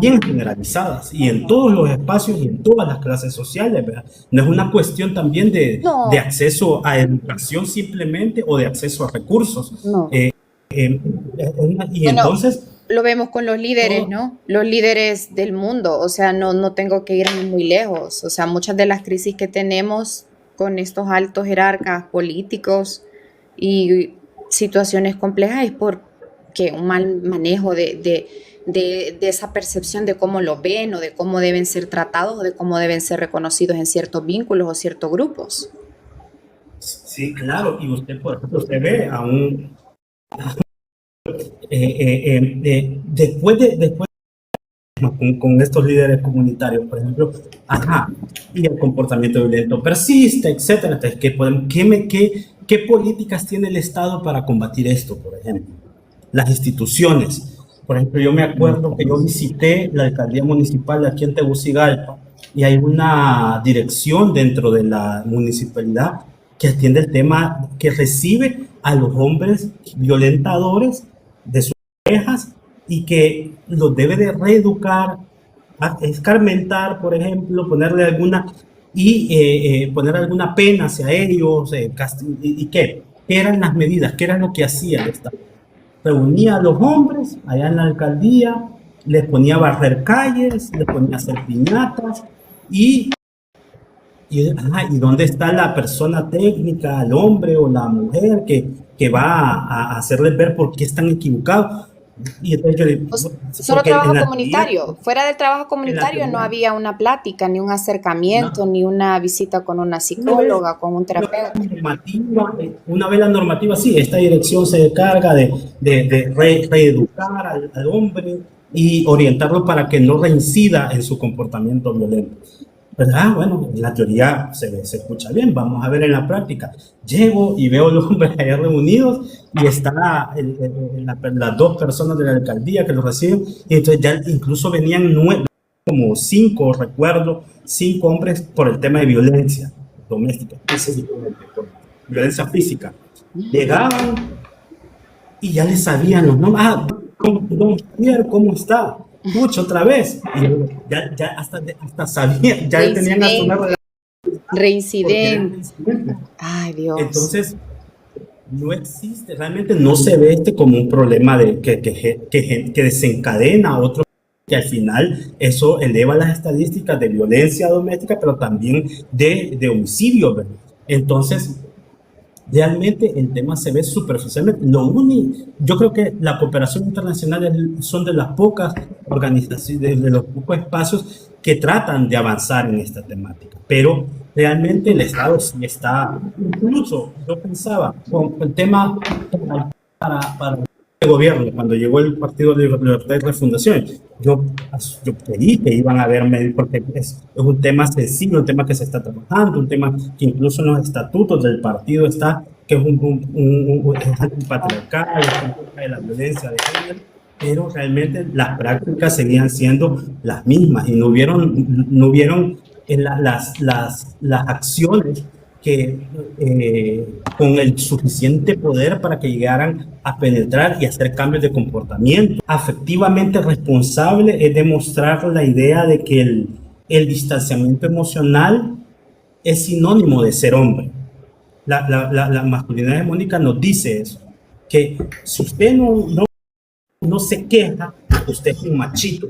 bien generalizadas y en todos los espacios y en todas las clases sociales, ¿verdad? No es una cuestión también de acceso a educación simplemente o de acceso a recursos. No. Y entonces lo vemos con los líderes, ¿no? Los líderes del mundo, o sea, no tengo que irme muy lejos, o sea, muchas de las crisis que tenemos con estos altos jerarcas políticos y situaciones complejas es porque un mal manejo de esa percepción de cómo lo ven o de cómo deben ser tratados o de cómo deben ser reconocidos en ciertos vínculos o ciertos grupos. Sí, claro, y usted, por ejemplo, usted ve a un... después con estos líderes comunitarios, por ejemplo, y el comportamiento violento persiste, etcétera. Entonces, ¿qué políticas tiene el Estado para combatir esto, por ejemplo? Las instituciones. Por ejemplo, yo me acuerdo que yo visité la alcaldía municipal de aquí en Tegucigalpa y hay una dirección dentro de la municipalidad que atiende el tema, que recibe a los hombres violentadores de sus parejas y que los debe de reeducar, escarmentar, por ejemplo, ponerle alguna poner alguna pena hacia ellos, y ¿qué eran las medidas? ¿Qué era lo que hacía el Estado? Reunía a los hombres allá en la alcaldía, les ponía a barrer calles, les ponía a hacer piñatas y ¿dónde está la persona técnica, el hombre o la mujer que va a hacerles ver por qué están equivocados? Y entonces yo digo, solo trabajo comunitario. Fuera del trabajo comunitario no había una plática, ni un acercamiento, ni una visita con una psicóloga, con un terapeuta. Una vez la normativa, sí, esta dirección se encarga de reeducar al hombre y orientarlo para que no reincida en su comportamiento violento. Bueno, en la teoría se escucha bien, vamos a ver en la práctica. Llego y veo a los hombres allá reunidos y están las dos personas de la alcaldía que los reciben, y entonces ya incluso venían como 5, recuerdo, 5 hombres por el tema de violencia doméstica, por violencia física. Llegaban y ya les sabían los nombres. ¿Cómo está? Mucho otra vez. Y ya hasta sabían, ya tenían a sonar reincidente. Ay, Dios. Entonces, no existe, realmente no se ve como un problema que desencadena otro que al final eso eleva las estadísticas de violencia doméstica, pero también de homicidio, ¿verdad? Entonces, realmente el tema se ve superficialmente. Yo creo que la cooperación internacional son de las pocas organizaciones, de los pocos espacios que tratan de avanzar en esta temática, pero realmente el Estado sí está, incluso yo pensaba con el tema para el gobierno, cuando llegó el Partido de Libertad y Refundación, yo pedí que iban a verme, porque es un tema sencillo, un tema que se está trabajando, un tema que incluso en los estatutos del partido está, que es un patriarcal, de la violencia de género, pero realmente las prácticas seguían siendo las mismas y no hubieron las acciones que con el suficiente poder para que llegaran a penetrar y hacer cambios de comportamiento. Afectivamente responsable es demostrar la idea de que el distanciamiento emocional es sinónimo de ser hombre. La masculinidad hegemónica nos dice eso, que si usted no se queja, usted es un machito.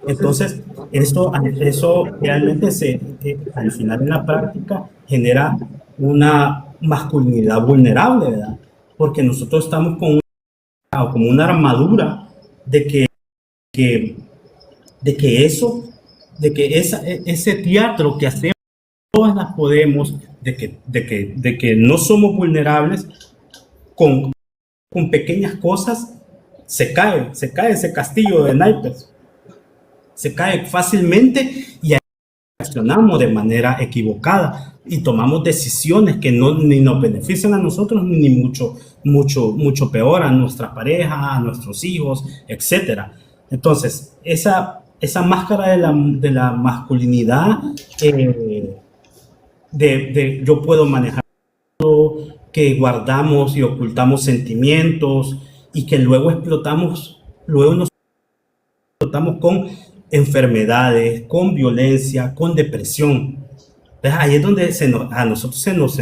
Entonces, eso realmente al final en la práctica genera una masculinidad vulnerable, ¿verdad? Porque nosotros estamos como una armadura de que ese teatro que hacemos, todas las podemos, de que no somos vulnerables, con pequeñas cosas se cae ese castillo de naipes. Se cae fácilmente y accionamos de manera equivocada y tomamos decisiones que ni nos benefician a nosotros ni mucho peor a nuestra pareja, a nuestros hijos, etc. Entonces, esa máscara de la masculinidad, yo puedo manejar que guardamos y ocultamos sentimientos y que luego nos explotamos con enfermedades, con violencia, con depresión. Entonces, ahí es donde a nosotros se nos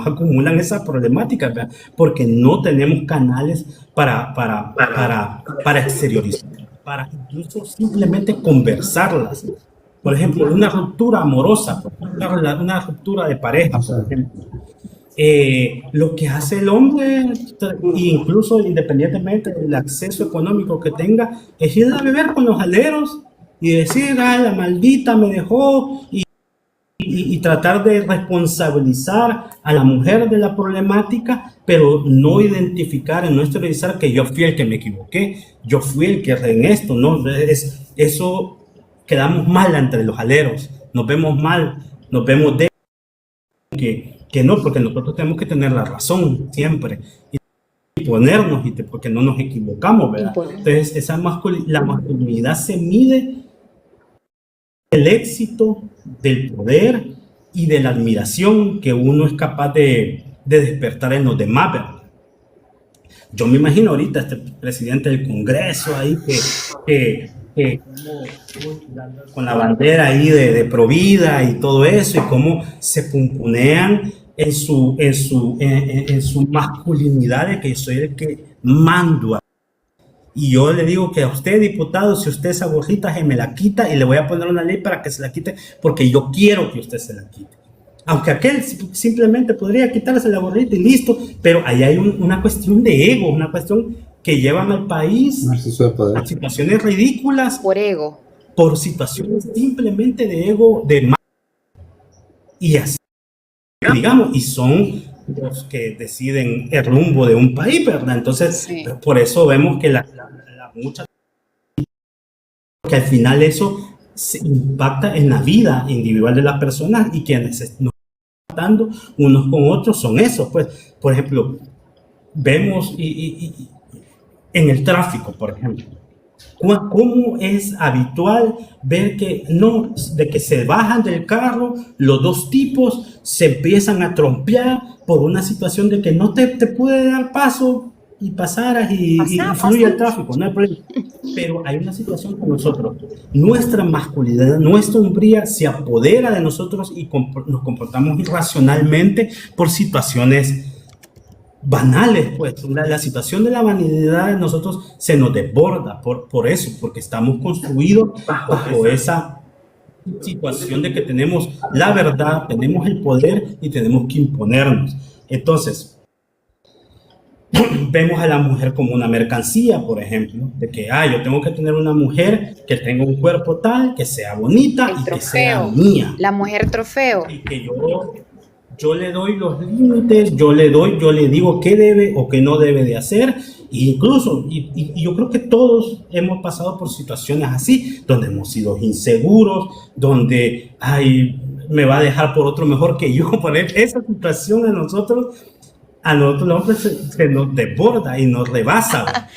acumulan esas problemáticas, ¿verdad? Porque no tenemos canales para exteriorizar, para incluso simplemente conversarlas. Por ejemplo, una ruptura amorosa, una ruptura de pareja, por ejemplo. Lo que hace el hombre, incluso independientemente del acceso económico que tenga, es ir a beber con los aleros y decir, la maldita me dejó, y tratar de responsabilizar a la mujer de la problemática, pero no identificar, no exteriorizar que yo fui el que me equivoqué, yo fui el que en esto, ¿no? Eso quedamos mal entre los aleros, nos vemos mal, nos vemos que no, porque nosotros tenemos que tener la razón siempre y ponernos, porque no nos equivocamos, ¿verdad? Entonces, la masculinidad se mide el éxito del poder y de la admiración que uno es capaz de despertar en los demás, ¿verdad? Yo me imagino ahorita este presidente del Congreso ahí que con la bandera ahí de Provida y todo eso, y cómo se pumponean en su masculinidad de que soy el que mando. Y yo le digo que a usted, diputado, si usted esa gorrita se me la quita, y le voy a poner una ley para que se la quite, porque yo quiero que usted se la quite. Aunque aquel simplemente podría quitarse la gorrita y listo, pero ahí hay una cuestión de ego, una cuestión que llevan al país a situaciones ridículas. Por ego. Por situaciones simplemente de ego, y así, digamos, y son los que deciden el rumbo de un país, ¿verdad? Entonces, sí. Por eso vemos que que al final eso se impacta en la vida individual de las personas, y quienes nos están matando unos con otros son esos, pues. Por ejemplo, vemos en el tráfico, por ejemplo, cómo es habitual ver de que se bajan del carro los dos tipos, se empiezan a trompear por una situación de que no te pude dar paso y pasaras y fluye el tráfico, no hay problema. Pero hay una situación con nosotros, nuestra masculinidad, nuestra hombría se apodera de nosotros y nos comportamos irracionalmente por situaciones banales, pues la situación de la vanidad de nosotros se nos desborda por eso, porque estamos construidos bajo esa situación de que tenemos la verdad, tenemos el poder y tenemos que imponernos. Entonces, vemos a la mujer como una mercancía, por ejemplo, de que yo tengo que tener una mujer que tenga un cuerpo tal, que sea bonita y que sea mía. La mujer trofeo. Y que yo le doy los límites, yo le digo qué debe o qué no debe de hacer. E incluso, y yo creo que todos hemos pasado por situaciones así, donde hemos sido inseguros, donde, me va a dejar por otro mejor que yo. Por esa situación a nosotros los hombres se nos desborda y nos rebasa.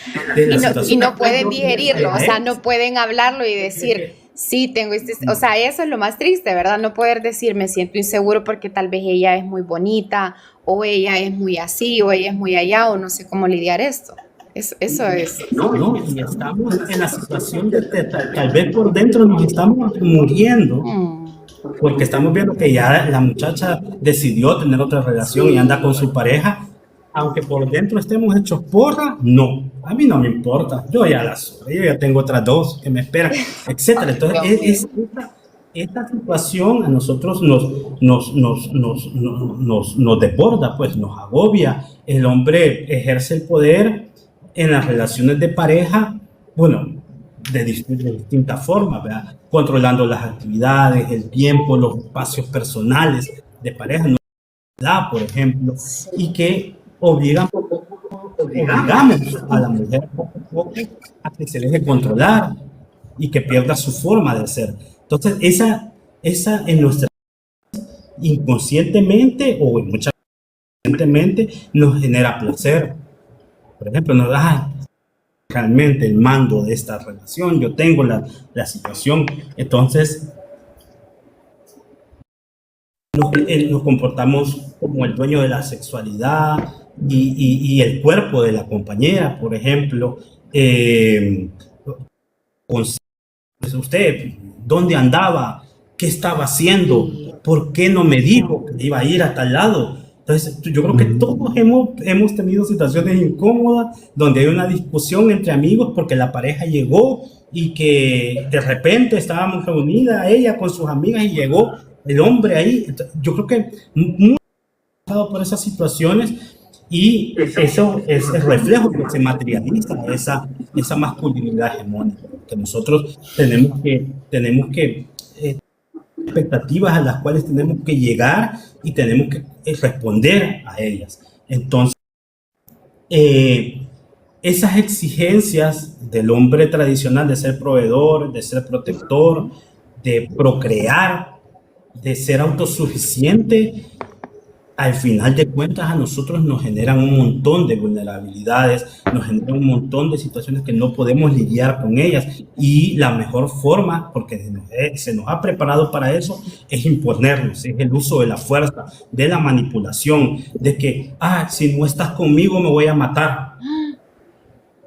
Y no pueden digerirlo, o sea, no pueden hablarlo y decir, sí, tengo o sea, eso es lo más triste, ¿verdad? No poder decir, me siento inseguro porque tal vez ella es muy bonita, o ella es muy así, o ella es muy allá, o no sé cómo lidiar esto. Eso es. No, y estamos en la situación de tal vez por dentro nos estamos muriendo. Porque estamos viendo que ya la muchacha decidió tener otra relación y anda con su pareja, aunque por dentro estemos hechos porra, no, a mí no me importa, yo ya tengo otras 2 que me esperan, etcétera. Entonces esta situación a nosotros nos desborda, pues nos agobia. El hombre ejerce el poder en las relaciones de pareja, bueno, de distintas formas, ¿verdad? Controlando las actividades, el tiempo, los espacios personales de pareja, ¿no? Por ejemplo, y que obligamos a la mujer a que se deje controlar y que pierda su forma de ser. Entonces, esa en nuestra inconscientemente o en muchas conscientemente nos genera placer. Por ejemplo, nos da realmente el mando de esta relación, yo tengo la situación, entonces nos comportamos como el dueño de la sexualidad y el cuerpo de la compañera, por ejemplo. Usted, ¿dónde andaba? ¿Qué estaba haciendo? ¿Por qué no me dijo que iba a ir a tal lado? Entonces, yo creo que todos hemos tenido situaciones incómodas donde hay una discusión entre amigos porque la pareja llegó y que de repente estábamos reunidas, ella con sus amigas, y llegó el hombre ahí. Entonces, yo creo que muchos han pasado por esas situaciones y eso es el reflejo que se materializa esa masculinidad hegemónica, que nosotros tenemos que expectativas a las cuales tenemos que llegar y tenemos que responder a ellas. Entonces, esas exigencias del hombre tradicional de ser proveedor, de ser protector, de procrear, de ser autosuficiente, al final de cuentas a nosotros nos generan un montón de vulnerabilidades, nos generan un montón de situaciones que no podemos lidiar con ellas, y la mejor forma, porque se nos ha preparado para eso, es imponernos, es el uso de la fuerza, de la manipulación, de que, si no estás conmigo me voy a matar.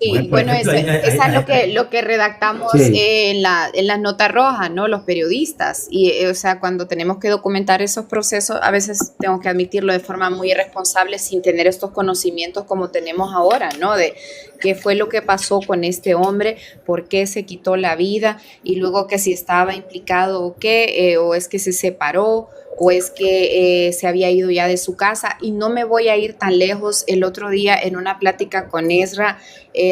Sí, bueno, eso es lo que redactamos en las notas rojas, ¿no? Los periodistas. Y, o sea, cuando tenemos que documentar esos procesos, a veces tengo que admitirlo de forma muy irresponsable sin tener estos conocimientos como tenemos ahora, ¿no? De qué fue lo que pasó con este hombre, por qué se quitó la vida, y luego que si estaba implicado o qué, o es que se separó, o es que se había ido ya de su casa. Y no me voy a ir tan lejos. El otro día en una plática con Ezra,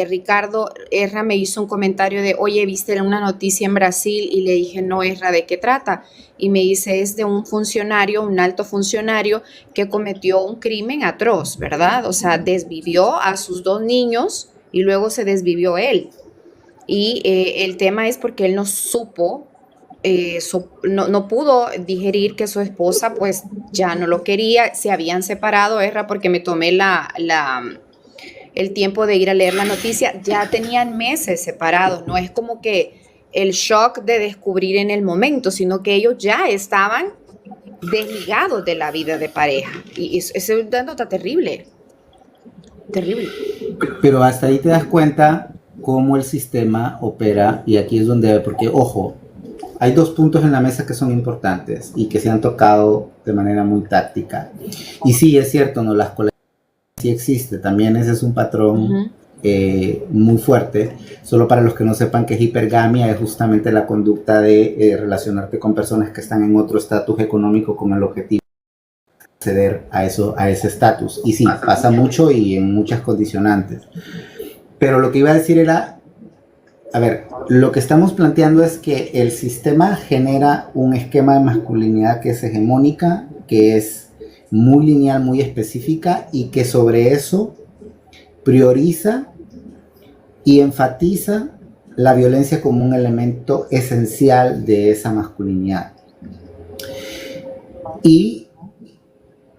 Ricardo, Ezra me hizo un comentario de, oye, ¿viste una noticia en Brasil? Y le dije, no, Ezra, ¿de qué trata? Y me dice, es de un funcionario, un alto funcionario que cometió un crimen atroz, ¿verdad? O sea, desvivió a sus 2 niños y luego se desvivió él. Y el tema es porque él no supo, no pudo digerir que su esposa pues ya no lo quería, se habían separado, Ezra, porque me tomé el tiempo de ir a leer la noticia, ya tenían meses separados, no es como que el shock de descubrir en el momento, sino que ellos ya estaban desligados de la vida de pareja, y eso está terrible, terrible. Pero hasta ahí te das cuenta cómo el sistema opera, y aquí es donde, porque ojo, hay 2 puntos en la mesa que son importantes y que se han tocado de manera muy táctica. Y sí, es cierto, ¿no? Las sí existe, también ese es un patrón Ujú. muy fuerte. Solo para los que no sepan que es hipergamia, es justamente la conducta de relacionarte con personas que están en otro estatus económico con el objetivo de acceder a eso, a ese estatus. Y sí, pasa mucho y en muchas condicionantes. Pero lo que iba a decir era, a ver, lo que estamos planteando es que el sistema genera un esquema de masculinidad que es hegemónica, que es muy lineal, muy específica, y que sobre eso prioriza y enfatiza la violencia como un elemento esencial de esa masculinidad. Y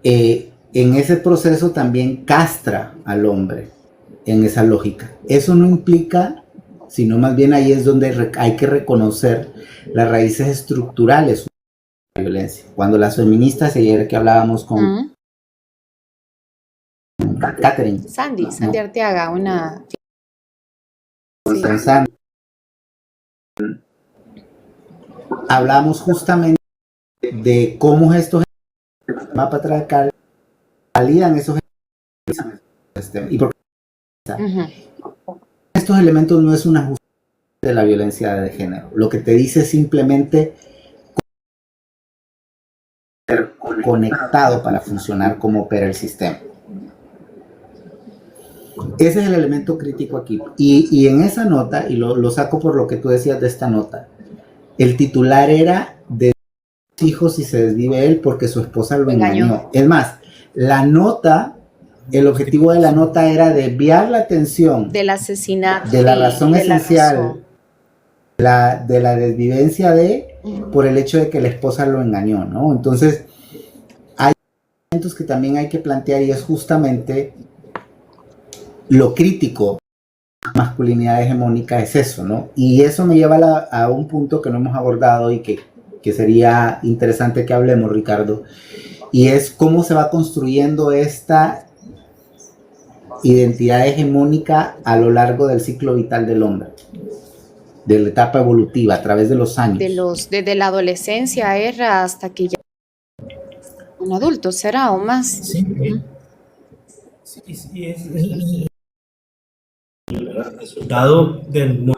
en ese proceso también castra al hombre en esa lógica. Eso no implica, sino más bien ahí es donde hay que reconocer las raíces estructurales de la violencia. Cuando las feministas, ayer que hablábamos con Catherine, Sandy ¿no? Arteaga, una... Sí. Hablamos justamente de cómo estos mapas patriarcal validan esos y porque estos elementos no es una justicia de la violencia de género. Lo que te dice es simplemente ser conectado para funcionar como opera el sistema. Ese es el elemento crítico aquí. Y en esa nota, y lo saco por lo que tú decías de esta nota, el titular era de hijos y se desvive él porque su esposa lo engañó. Es más, la nota, el objetivo de la nota era desviar la atención del asesinato, de la razón esencial, de la desvivencia por el hecho de que la esposa lo engañó, ¿no? Entonces, hay elementos que también hay que plantear y es justamente lo crítico de la masculinidad hegemónica es eso, ¿no? Y eso me lleva a un punto que no hemos abordado y que sería interesante que hablemos, Ricardo, y es cómo se va construyendo esta identidad hegemónica a lo largo del ciclo vital del hombre, de la etapa evolutiva, a través de los años. Desde la adolescencia era hasta que ya un adulto será o más. Sí, sí, es el resultado del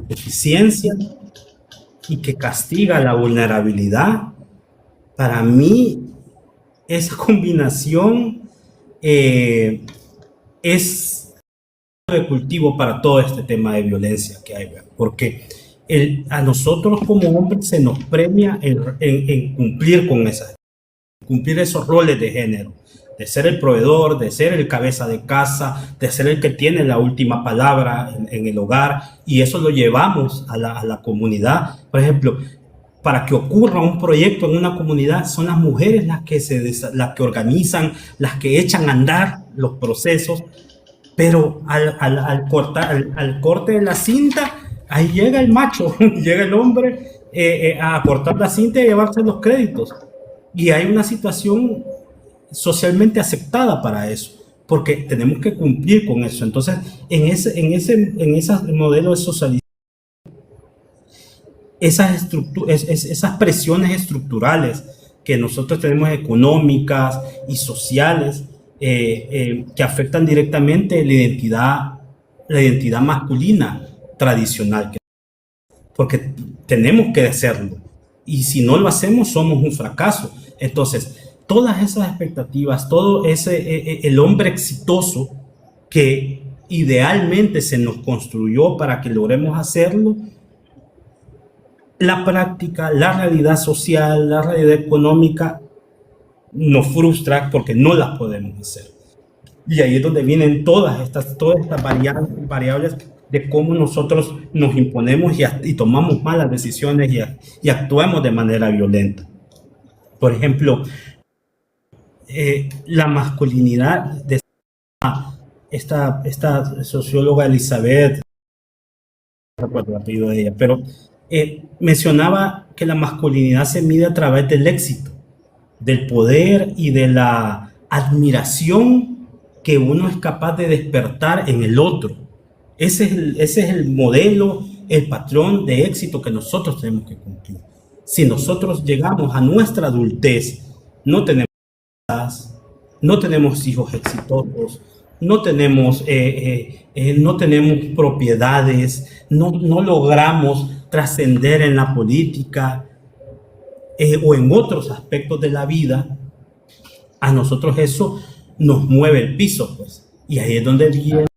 eficiencia y que castiga la vulnerabilidad. Para mí, esa combinación es de cultivo para todo este tema de violencia que hay, porque a nosotros como hombres se nos premia en cumplir esos roles de género, de ser el proveedor, de ser el cabeza de casa, de ser el que tiene la última palabra en el hogar, y eso lo llevamos a la comunidad. Por ejemplo, para que ocurra un proyecto en una comunidad, son las mujeres las que organizan, las que echan a andar los procesos, pero al corte de la cinta, ahí llega el macho, llega el hombre a cortar la cinta y a llevarse los créditos. Y hay una situación socialmente aceptada para eso, porque tenemos que cumplir con eso. Entonces, en ese modelo de socialización, esas presiones estructurales que nosotros tenemos, económicas y sociales, que afectan directamente la identidad masculina tradicional, porque tenemos que hacerlo, y si no lo hacemos somos un fracaso. Entonces, todas esas expectativas, todo el hombre exitoso que idealmente se nos construyó para que logremos hacerlo, la práctica, la realidad social, la realidad económica nos frustra porque no las podemos hacer. Y ahí es donde vienen todas estas variables de cómo nosotros nos imponemos y tomamos malas decisiones y actuamos de manera violenta. Por ejemplo, la masculinidad de esta socióloga Elizabeth, no recuerdo el apellido de ella, pero mencionaba que la masculinidad se mide a través del éxito, del poder y de la admiración que uno es capaz de despertar en el otro. Ese es el modelo, el patrón de éxito que nosotros tenemos que cumplir. Si nosotros llegamos a nuestra adultez no tenemos no tenemos hijos exitosos, no tenemos propiedades, no logramos trascender en la política o en otros aspectos de la vida, a nosotros eso nos mueve el piso, pues. Y ahí es donde vienen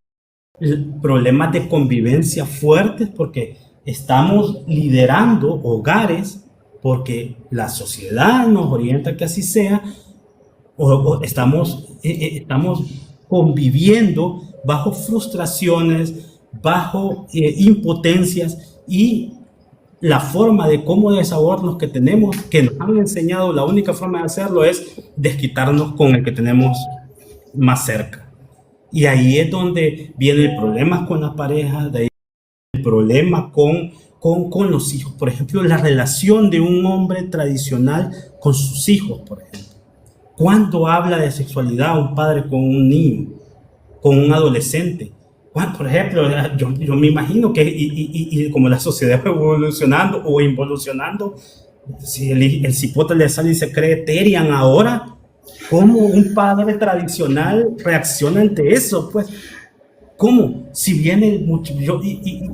problemas de convivencia fuertes, porque estamos liderando hogares porque la sociedad nos orienta que así sea, o estamos conviviendo bajo frustraciones, bajo impotencias, y la forma de cómo desahogarnos que tenemos, que nos han enseñado, la única forma de hacerlo es desquitarnos con el que tenemos más cerca. Y ahí es donde viene el problema con la pareja, de ahí el problema con los hijos. Por ejemplo, la relación de un hombre tradicional con sus hijos, por ejemplo. ¿Cuándo habla de sexualidad un padre con un niño, con un adolescente? Por ejemplo, yo me imagino que y como la sociedad va evolucionando o involucionando, si el cipote le sale y se cree Terian ahora, ¿cómo un padre tradicional reacciona ante eso? Pues, ¿cómo? Si viene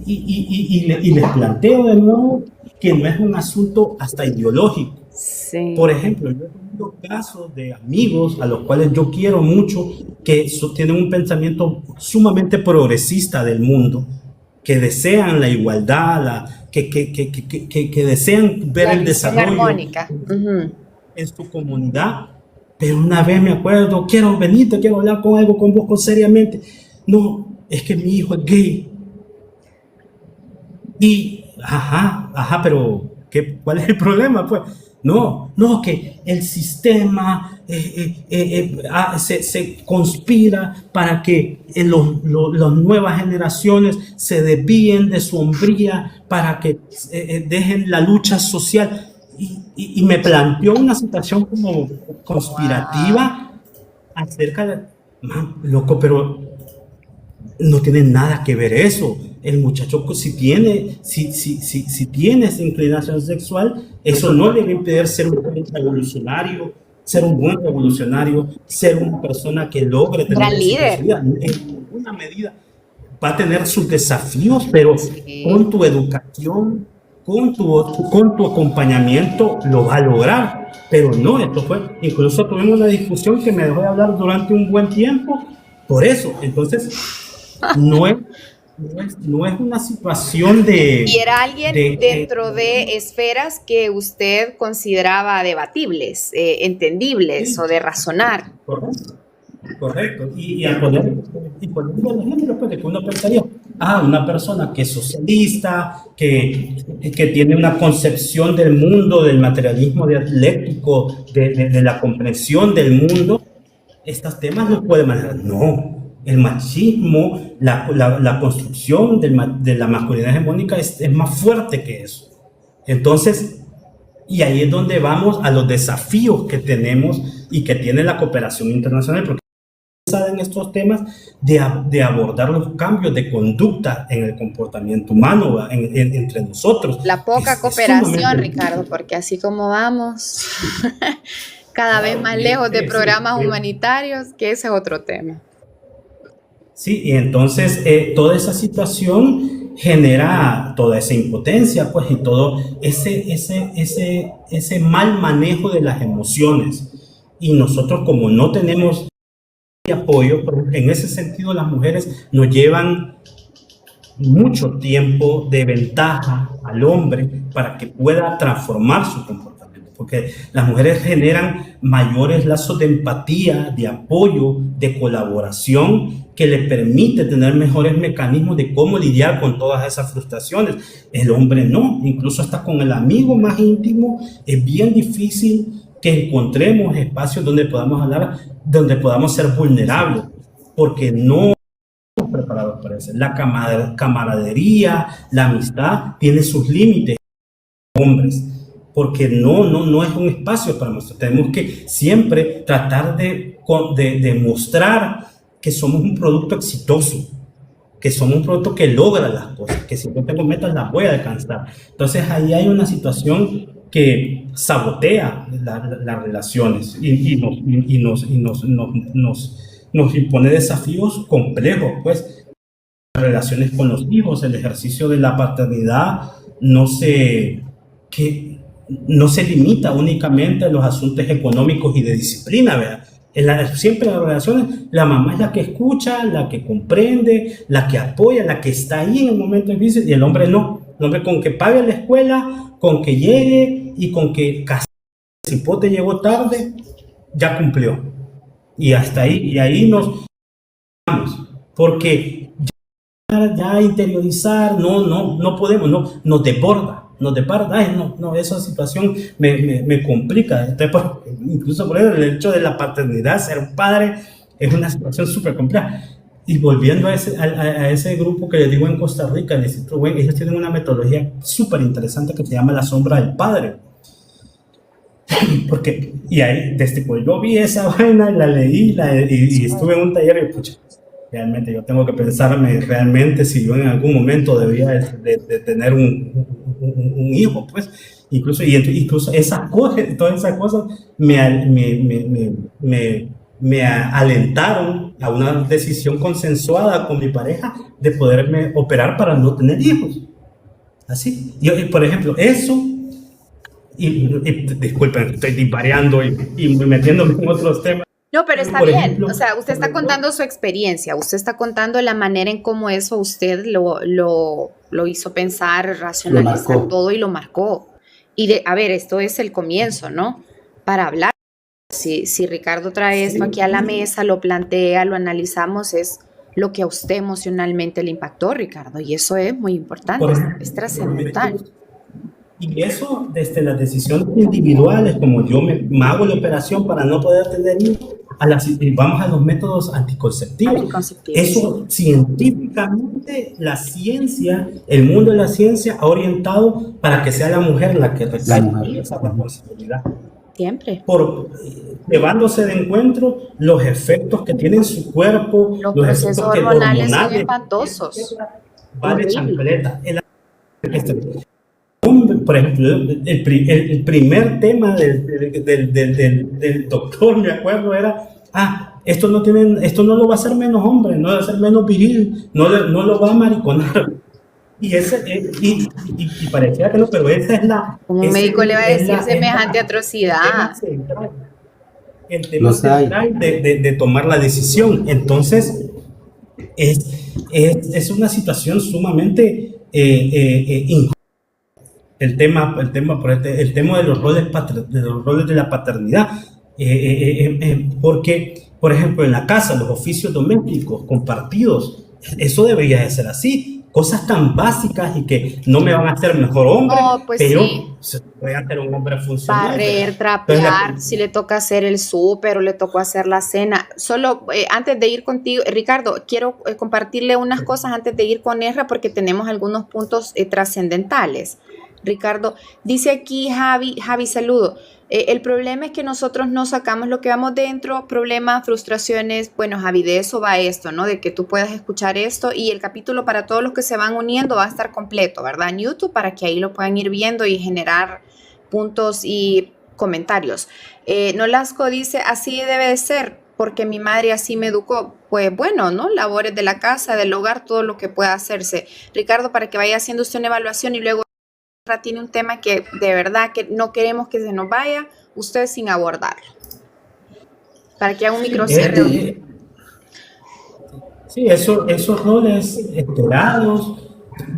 y les planteo de nuevo que no es un asunto hasta ideológico. Sí. Por ejemplo, yo he tenido casos de amigos a los cuales yo quiero mucho, que tienen un pensamiento sumamente progresista del mundo, que desean la igualdad, que desean ver el desarrollo armónica en su comunidad. Pero una vez me acuerdo, quiero hablar con vos seriamente. No, es que mi hijo es gay. Y, pero ¿cuál es el problema? Pues, no, que el sistema se conspira para que las nuevas generaciones se desvíen de su hombría, para que dejen la lucha social. Y me planteó una situación como conspirativa acerca de... loco, pero no tiene nada que ver eso. El muchacho, si tiene esa inclinación sexual, eso no le va a impedir ser un buen revolucionario, ser una persona que logre tener gran líder. En ninguna medida va a tener sus desafíos, pero con tu educación, con tu acompañamiento lo va a lograr. Pero no, incluso tuvimos una discusión que me dejó de hablar durante un buen tiempo por eso. Entonces, no es una situación de... Y era alguien dentro de esferas que usted consideraba debatibles, entendibles, sí, o de razonar. Correcto. Y poniendo el ejemplo, pues, de que uno pensaría, una persona que es socialista, que tiene una concepción del mundo, del materialismo dialéctico, de la comprensión del mundo, estos temas los puede manejar. No. El machismo, la construcción de la masculinidad hegemónica es más fuerte que eso. Entonces, y ahí es donde vamos a los desafíos que tenemos y que tiene la cooperación internacional, porque en estos temas de abordar los cambios de conducta en el comportamiento humano entre nosotros. La poca cooperación, Ricardo, porque así como vamos, cada vez más lejos de programas humanitarios, que ese es otro tema. Sí, y entonces toda esa situación genera toda esa impotencia, pues, y todo ese mal manejo de las emociones. Y nosotros, como no tenemos apoyo, en ese sentido las mujeres nos llevan mucho tiempo de ventaja al hombre para que pueda transformar su comportamiento, porque las mujeres generan mayores lazos de empatía, de apoyo, de colaboración, que le permite tener mejores mecanismos de cómo lidiar con todas esas frustraciones. El hombre no, incluso hasta con el amigo más íntimo es bien difícil que encontremos espacios donde podamos hablar, donde podamos ser vulnerables, porque no estamos preparados para eso. La camaradería, la amistad tiene sus límites, hombres, porque no es un espacio para nosotros. Tenemos que siempre tratar de mostrar que somos un producto exitoso, que somos un producto que logra las cosas, que si no tengo metas las voy a alcanzar. Entonces ahí hay una situación que sabotea las relaciones nos impone desafíos complejos, pues relaciones con los hijos, el ejercicio de la paternidad no se limita únicamente a los asuntos económicos y de disciplina, ¿verdad? Siempre en las relaciones, la mamá es la que escucha, la que comprende, la que apoya, la que está ahí en el momento difícil, y el hombre no. El hombre con que pague la escuela, con que llegue y con que casi si pote llegó tarde, ya cumplió. Y hasta ahí, y ahí nos vamos, porque ya interiorizar, no podemos, nos desborda, ay, no, esa situación me complica. Entonces, incluso por eso el hecho de la paternidad, ser un padre, es una situación súper compleja. Y volviendo a ese grupo que les digo en Costa Rica, el Instituto Wen, ellos tienen una metodología súper interesante que se llama la sombra del padre. Porque, y ahí, desde que yo vi esa vaina, la leí y estuve en un taller y pucha, realmente yo tengo que pensarme realmente si yo en algún momento debía de tener un hijo, pues, incluso todas esas cosas me alentaron a una decisión consensuada con mi pareja de poderme operar para no tener hijos. Así, por ejemplo, eso, y disculpen, estoy divariando y metiéndome en otros temas. No, pero está bien. Ejemplo, o sea, usted está contando su experiencia, usted está contando la manera en cómo eso usted lo hizo pensar, racionalizar todo y lo marcó. Y a ver, esto es el comienzo, ¿no? Para hablar. Si Ricardo trae esto aquí a la mesa, lo plantea, lo analizamos, es lo que a usted emocionalmente le impactó, Ricardo. Y eso es muy importante, es trascendental. Y eso desde las decisiones individuales, como yo me hago la operación para no poder tener hijos, vamos a los métodos anticonceptivos. Eso científicamente, la ciencia, el mundo de la ciencia ha orientado para que sea la mujer la que recaiga esa responsabilidad. Siempre. Llevándose de encuentro los efectos que tiene en su cuerpo, los procesos hormonales son espantosos. Vale, chancleta. Por ejemplo, el primer tema del doctor, me acuerdo, era, esto no lo va a hacer menos hombre, no va a ser menos viril, no lo va a mariconar. Y parecía que no, pero esa es la... Como un médico le va a decir semejante atrocidad. El tema central de tomar la decisión. Entonces, es una situación sumamente injusta. El tema de los roles de la paternidad, porque, por ejemplo, en la casa, los oficios domésticos compartidos, eso debería de ser así. Cosas tan básicas y que no me van a hacer mejor hombre, pues pero sí. voy a ser un hombre funcional. Barrer, trapear, si le toca hacer el súper o le tocó hacer la cena. Solo antes de ir contigo, Ricardo, quiero compartirle unas cosas antes de ir con Ezra porque tenemos algunos puntos trascendentales. Ricardo, dice aquí Javi, saludo. El problema es que nosotros no sacamos lo que vamos dentro, problemas, frustraciones. Bueno, Javi, de eso va esto, ¿no? De que tú puedas escuchar esto y el capítulo para todos los que se van uniendo va a estar completo, ¿verdad? En YouTube para que ahí lo puedan ir viendo y generar puntos y comentarios. Nolasco dice, así debe de ser, porque mi madre así me educó. Pues bueno, ¿no? Labores de la casa, del hogar, todo lo que pueda hacerse. Ricardo, para que vaya haciendo usted una evaluación y luego tiene un tema que de verdad que no queremos que se nos vaya usted sin abordarlo, para que haga un microcierre. Sí, esos roles esperados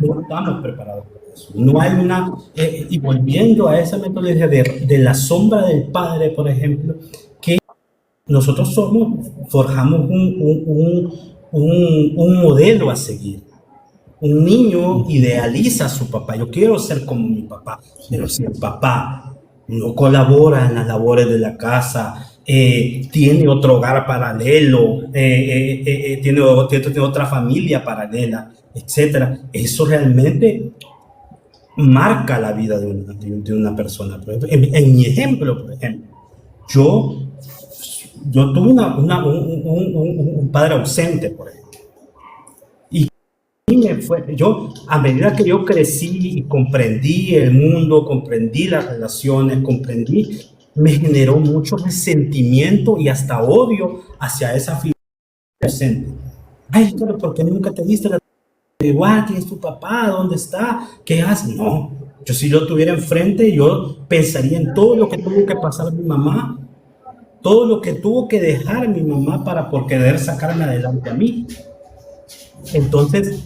no estamos preparados para eso. No hay una y volviendo a esa metodología de la sombra del padre, por ejemplo, que nosotros forjamos un modelo a seguir. Un niño idealiza a su papá. Yo quiero ser como mi papá, pero si el papá no colabora en las labores de la casa, tiene otro hogar paralelo, tiene otra familia paralela, etcétera, eso realmente marca la vida de una persona. Por ejemplo, en mi ejemplo, por ejemplo, yo tuve un padre ausente, por ejemplo. yo, a medida que yo crecí y comprendí el mundo, comprendí las relaciones, me generó mucho resentimiento y hasta odio hacia esa figura presente. Ay, pero ¿por qué nunca te diste la igual? ¿Quién es tu papá? ¿Dónde está? ¿Qué hace? No, yo si lo tuviera enfrente, yo pensaría en todo lo que tuvo que pasar mi mamá, todo lo que tuvo que dejar mi mamá para por querer sacarme adelante a mí. Entonces,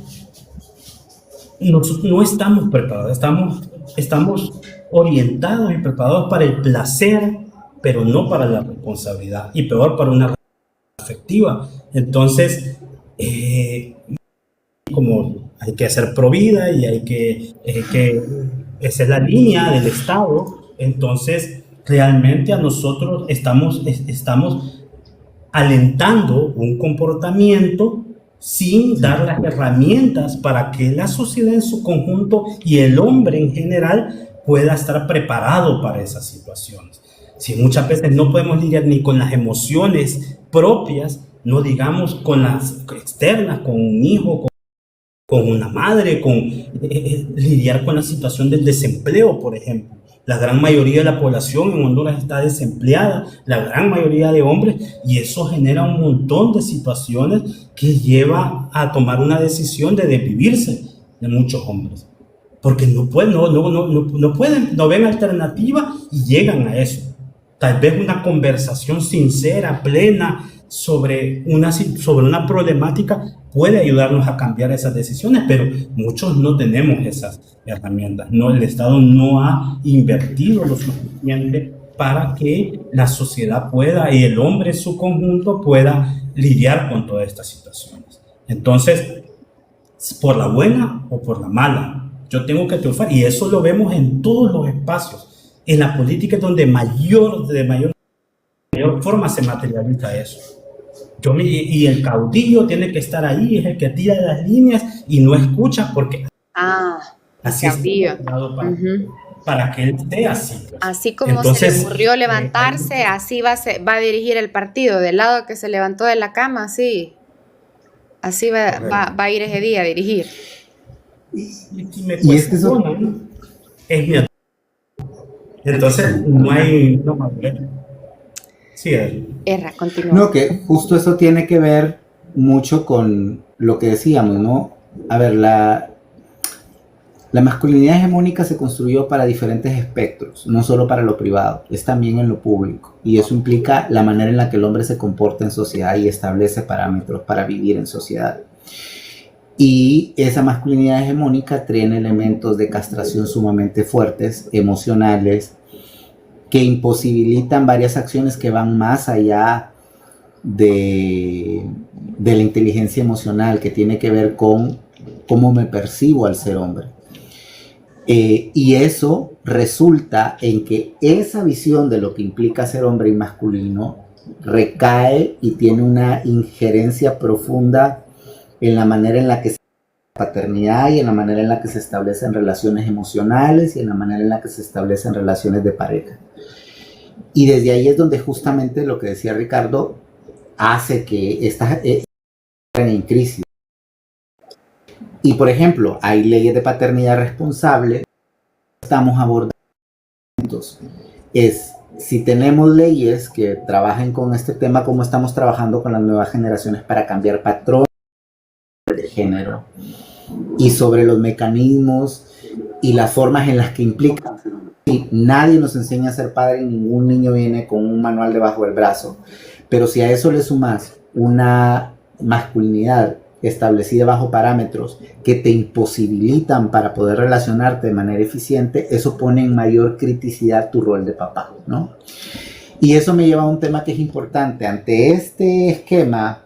nosotros no estamos preparados, estamos orientados y preparados para el placer, pero no para la responsabilidad, y peor para una afectiva. Entonces, como hay que hacer provida y hay que esa es la línea del Estado, entonces realmente a nosotros estamos alentando un comportamiento sin dar las herramientas para que la sociedad en su conjunto y el hombre en general pueda estar preparado para esas situaciones. Si muchas veces no podemos lidiar ni con las emociones propias, no digamos con las externas, con un hijo, con una madre, lidiar con la situación del desempleo, por ejemplo. La gran mayoría de la población en Honduras está desempleada, la gran mayoría de hombres, y eso genera un montón de situaciones que lleva a tomar una decisión de desvivirse de muchos hombres. Porque no pueden, no ven alternativa y llegan a eso. Tal vez una conversación sincera, plena, sobre una problemática puede ayudarnos a cambiar esas decisiones, pero muchos no tenemos esas herramientas. No, el Estado no ha invertido lo suficiente para que la sociedad pueda y el hombre en su conjunto pueda lidiar con todas estas situaciones. Entonces, por la buena o por la mala, yo tengo que triunfar, y eso lo vemos en todos los espacios. En la política es donde de mayor forma se materializa eso. Y el caudillo tiene que estar ahí, es el que tira las líneas y no escucha porque así es para que él esté así. Así como entonces, se le ocurrió levantarse, así va a dirigir el partido, del lado que se levantó de la cama, así va a ir ese día a dirigir. Y es que eso es mi... Entonces no hay... Sí, continúa. No, que justo eso tiene que ver mucho con lo que decíamos, ¿no? A ver, la masculinidad hegemónica se construyó para diferentes espectros, no solo para lo privado, es también en lo público. Y eso implica la manera en la que el hombre se comporta en sociedad y establece parámetros para vivir en sociedad. Y esa masculinidad hegemónica tiene elementos de castración sumamente fuertes, emocionales, que imposibilitan varias acciones que van más allá de la inteligencia emocional, que tiene que ver con cómo me percibo al ser hombre. Y eso resulta en que esa visión de lo que implica ser hombre y masculino recae y tiene una injerencia profunda en la manera en la que se paternidad y en la manera en la que se establecen relaciones emocionales y en la manera en la que se establecen relaciones de pareja. Y desde ahí es donde justamente lo que decía Ricardo hace que esta en crisis. Y por ejemplo, hay leyes de paternidad responsable, estamos abordando. Si tenemos leyes que trabajen con este tema, como estamos trabajando con las nuevas generaciones para cambiar patrones de género y sobre los mecanismos y las formas en las que implican. Y nadie nos enseña a ser padre y ningún niño viene con un manual debajo del brazo. Pero si a eso le sumas una masculinidad establecida bajo parámetros que te imposibilitan para poder relacionarte de manera eficiente, eso pone en mayor criticidad tu rol de papá, ¿no? Y eso me lleva a un tema que es importante. Ante este esquema,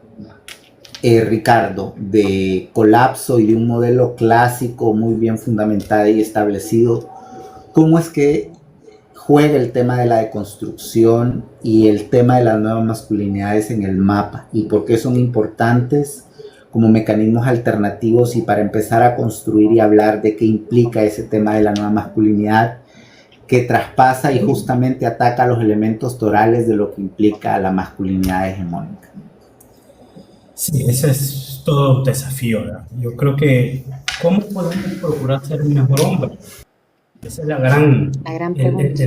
Ricardo, de colapso y de un modelo clásico muy bien fundamentado y establecido, ¿cómo es que juega el tema de la deconstrucción y el tema de las nuevas masculinidades en el mapa? ¿Y por qué son importantes como mecanismos alternativos y para empezar a construir y hablar de qué implica ese tema de la nueva masculinidad que traspasa y justamente ataca los elementos torales de lo que implica la masculinidad hegemónica? Sí, esa es todo un desafío, ¿verdad? Yo creo que, ¿cómo podemos procurar ser un mejor hombre? Esa es La gran pregunta.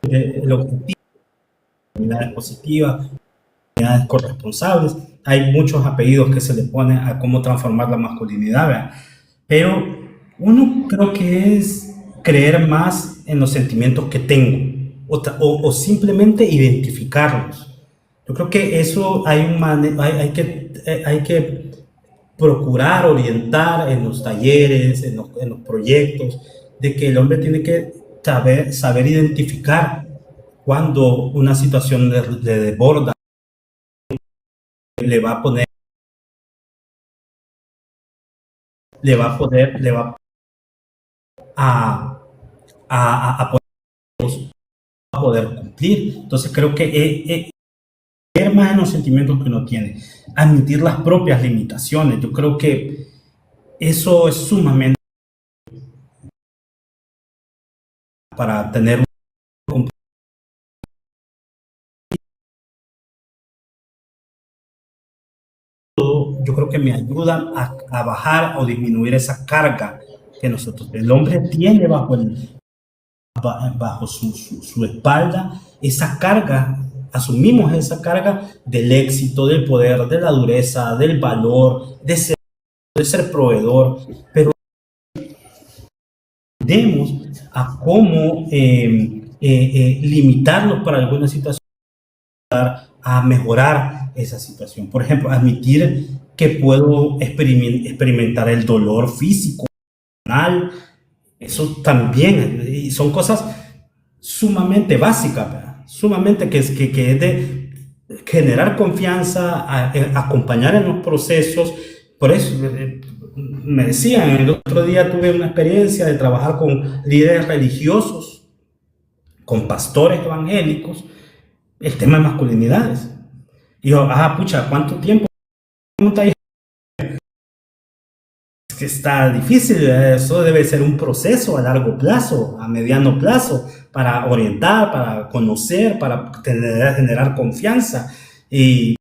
el objetivo, unidades positivas, unidades corresponsables. Hay muchos apellidos que se le ponen a cómo transformar la masculinidad, ¿verdad? Pero uno creo que es creer más en los sentimientos que tengo o simplemente identificarlos. Yo creo que eso hay que procurar orientar en los talleres, en los proyectos, de que el hombre tiene que saber identificar cuando una situación le desborda, le va a poner, le va a poder cumplir. Entonces creo que ver más en los sentimientos que uno tiene, admitir las propias limitaciones, yo creo que eso es sumamente para tener un, yo creo que me ayuda a bajar o disminuir esa carga que el hombre tiene bajo su espalda, esa carga, asumimos esa carga del éxito, del poder, de la dureza, del valor, de ser proveedor, pero tendemos a cómo limitarnos para alguna situación, a mejorar esa situación. Por ejemplo, admitir que puedo experimentar el dolor físico, emocional, eso también son cosas sumamente básicas, ¿verdad? Sumamente que es de generar confianza, acompañar en los procesos. Por eso me decían, el otro día tuve una experiencia de trabajar con líderes religiosos, con pastores evangélicos, el tema de masculinidades. Y yo, pucha, ¿cuánto tiempo? Es que está difícil, eso debe ser un proceso a largo plazo, a mediano plazo, para orientar, para conocer, para generar confianza. Y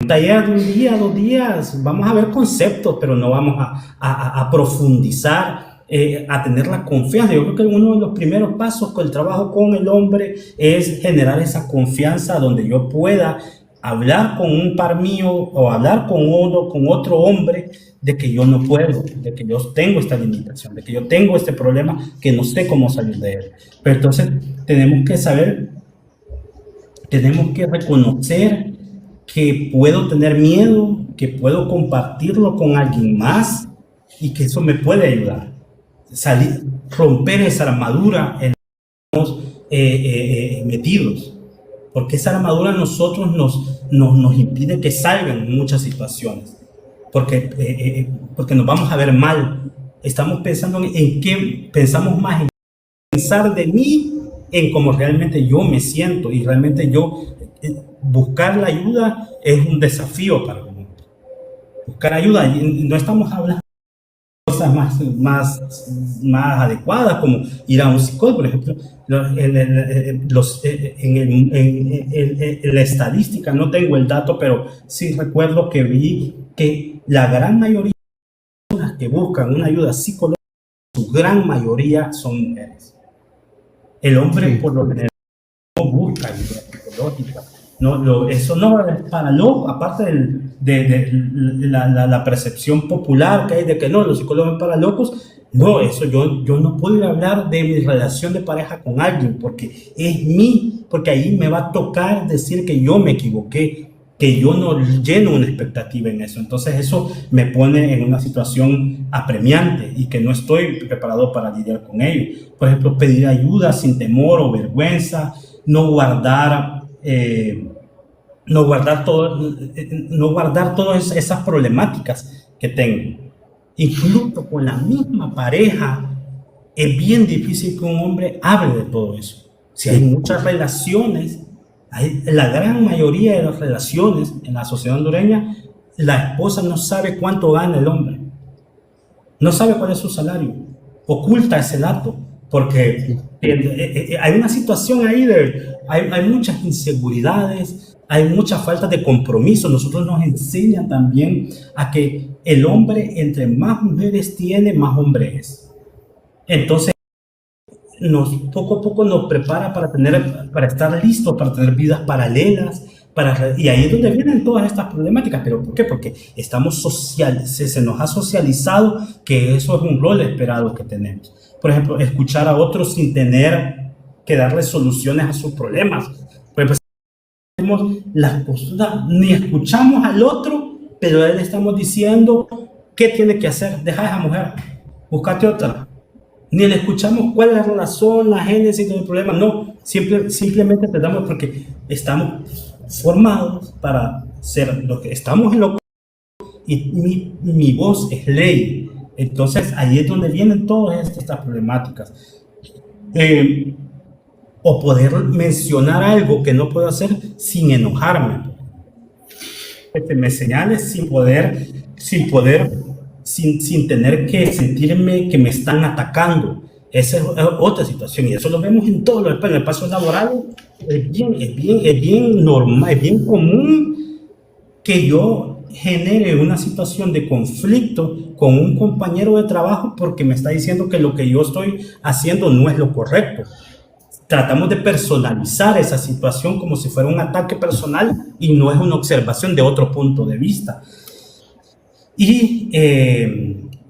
un taller de un día, 2 días, vamos a ver conceptos, pero no vamos a profundizar, a tener la confianza. Yo creo que uno de los primeros pasos con el trabajo con el hombre es generar esa confianza donde yo pueda hablar con un par mío o hablar con otro hombre de que yo no puedo, de que yo tengo esta limitación, de que yo tengo este problema que no sé cómo salir de él. Pero entonces tenemos que saber, tenemos que reconocer que puedo tener miedo, que puedo compartirlo con alguien más y que eso me puede ayudar. Romper esa armadura en los metidos, porque esa armadura a nosotros nos impide que salgan muchas situaciones, porque nos vamos a ver mal. Estamos pensando en qué, pensamos más en pensar de mí, en cómo realmente yo me siento, y realmente buscar la ayuda es un desafío para mí. Buscar ayuda, y no estamos hablando de cosas más adecuadas, como ir a un psicólogo, por ejemplo. En la estadística, no tengo el dato, pero sí recuerdo que vi que la gran mayoría de personas que buscan una ayuda psicológica, su gran mayoría son mujeres. El hombre, por lo general, no busca ayuda psicológica. No, eso no es para loco, aparte de la percepción popular que hay de que no, los psicólogos son para locos. No, eso yo no puedo ir a hablar de mi relación de pareja con alguien porque porque ahí me va a tocar decir que yo me equivoqué, que yo no lleno una expectativa en eso. Entonces eso me pone en una situación apremiante y que no estoy preparado para lidiar con ello. Por ejemplo, pedir ayuda sin temor o vergüenza, no guardar todas esas problemáticas que tengo. Incluso con la misma pareja, es bien difícil que un hombre hable de todo eso. Si hay muchas relaciones, la gran mayoría de las relaciones en la sociedad hondureña, la esposa no sabe cuánto gana el hombre, no sabe cuál es su salario, oculta ese dato, porque hay una situación ahí hay muchas inseguridades, hay mucha falta de compromiso. Nosotros nos enseñan también a que el hombre, entre más mujeres tiene, más hombre es. Entonces, poco a poco nos prepara para estar listos, para tener vidas paralelas, y ahí es donde vienen todas estas problemáticas. ¿Pero por qué? Porque se nos ha socializado que eso es un rol esperado que tenemos. Por ejemplo, escuchar a otros sin tener que darle soluciones a sus problemas. Por ejemplo, las posturas, ni escuchamos al otro, pero a él le estamos diciendo qué tiene que hacer. Deja a esa mujer, búscate otra. Ni le escuchamos cuál es la razón, la génesis del problema. No, simplemente tratamos porque estamos formados para ser lo que estamos en lo y mi voz es ley. Entonces ahí es donde vienen todas estas problemáticas. O poder mencionar algo que no puedo hacer sin enojarme. Que me señales sin tener que sentirme que me están atacando. Esa es otra situación, y eso lo vemos en todos los espacios laborales. Es bien normal, es bien común que yo genere una situación de conflicto con un compañero de trabajo porque me está diciendo que lo que yo estoy haciendo no es lo correcto. Tratamos de personalizar esa situación como si fuera un ataque personal y no es una observación de otro punto de vista. Y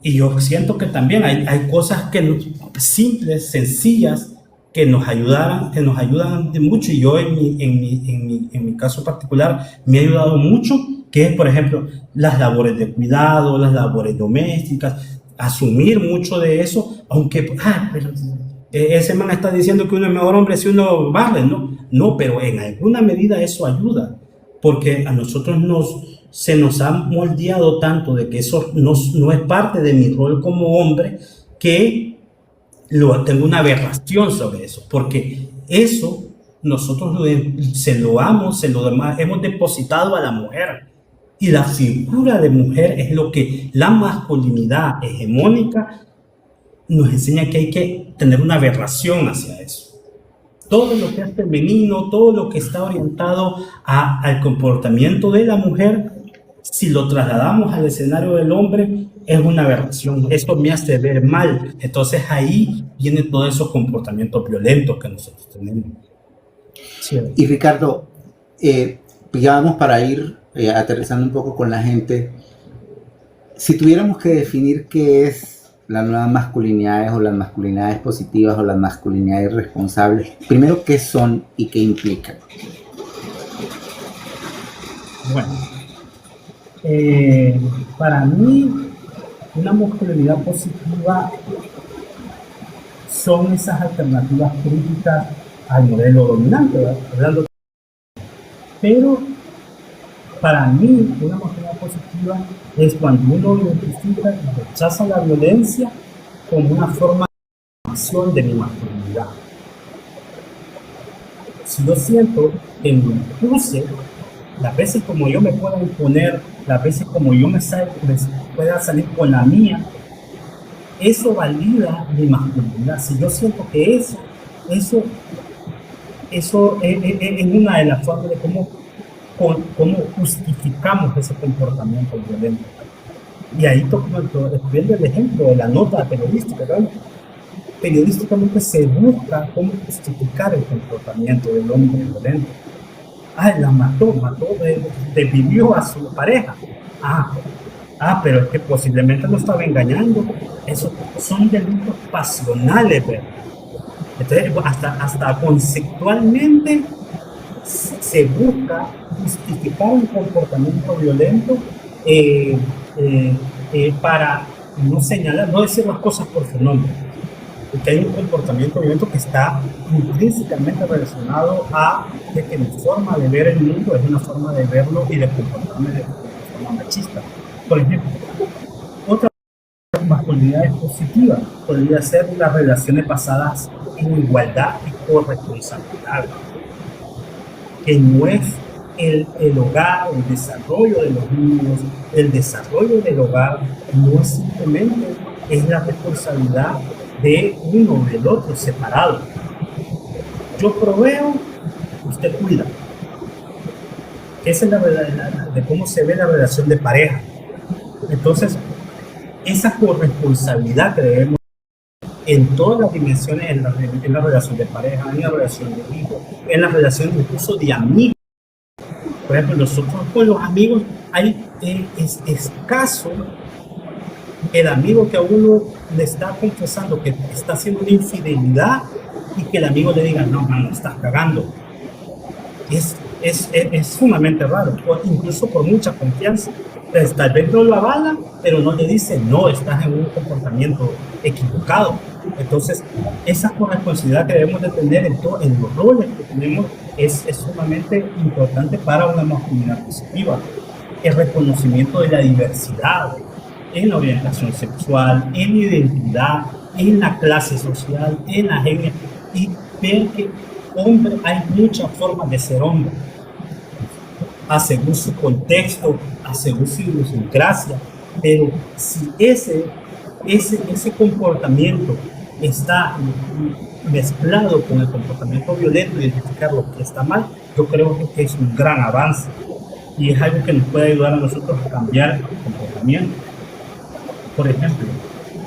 yo siento que también hay cosas simples, sencillas, que nos ayudan de mucho, y yo en mi caso particular me ha ayudado mucho, que es, por ejemplo, las labores de cuidado, las labores domésticas, asumir mucho de eso, aunque, pero ese man está diciendo que uno es mejor hombre si uno barre, no, pero en alguna medida eso ayuda, porque a nosotros se nos ha moldeado tanto de que eso no es parte de mi rol como hombre, que tengo una aberración sobre eso, porque eso nosotros hemos depositado a la mujer, y la figura de mujer es lo que la masculinidad hegemónica nos enseña, que hay que tener una aberración hacia eso. Todo lo que es femenino, todo lo que está orientado al comportamiento de la mujer, si lo trasladamos al escenario del hombre, es una aberración. Esto me hace ver mal. Entonces ahí vienen todos esos comportamientos violentos que nosotros tenemos. Sí. Y Ricardo, ya vamos para ir aterrizando un poco con la gente. Si tuviéramos que definir qué es las nuevas masculinidades, o las masculinidades positivas, o las masculinidades responsables, primero, ¿qué son y qué implican? Bueno, para mí, una masculinidad positiva son esas alternativas críticas al modelo dominante, ¿verdad? Pero para mí, una masculinidad positiva es cuando uno identifica y rechaza la violencia como una forma de acción de mi masculinidad. Si yo siento que me impuse, las veces como yo me pueda imponer, las veces como yo me pueda salir con la mía, eso valida mi masculinidad. Si yo siento que eso es una de las formas de cómo justificamos ese comportamiento violento. Y ahí viendo el ejemplo de la nota periodística, ¿verdad? Periodísticamente se busca cómo justificar el comportamiento del hombre violento. La mató, desvivió a su pareja. Pero es que posiblemente lo estaba engañando. Esos son delitos pasionales, ¿verdad? Entonces, hasta conceptualmente se busca justificar un comportamiento violento para no señalar, no decir las cosas por su nombre, porque hay un comportamiento violento que está intrínsecamente relacionado a que mi forma de ver el mundo es una forma de verlo y de comportarme de forma machista. Por ejemplo, otra masculinidad positiva podría ser las relaciones basadas en igualdad y corresponsabilidad, que no es el hogar, el desarrollo de los niños, el desarrollo del hogar, no es simplemente es la responsabilidad de uno o del otro separado. Yo proveo, usted cuida. esa es de cómo se ve la relación de pareja. Entonces, esa corresponsabilidad que debemos en todas las dimensiones, en la relación de pareja, en la relación de hijo, en la relación incluso de amigos. Por ejemplo, nosotros con los amigos es escaso el amigo que a uno le está confesando que está haciendo una infidelidad y que el amigo le diga, no, mano, estás cagando. Es sumamente raro, incluso por mucha confianza. Entonces, tal vez no lo avala, pero no le dice, no, estás en un comportamiento equivocado. Entonces, esa corresponsabilidad que debemos de tener en los roles que tenemos es sumamente importante para una masculinidad positiva. El reconocimiento de la diversidad en la orientación sexual, en la identidad, en la clase social, en la etnia, y ver que hombre, hay muchas formas de ser hombre, según su contexto, según su idiosincrasia, pero si ese comportamiento está mezclado con el comportamiento violento, identificar lo que está mal, yo creo que es un gran avance y es algo que nos puede ayudar a nosotros a cambiar el comportamiento. Por ejemplo,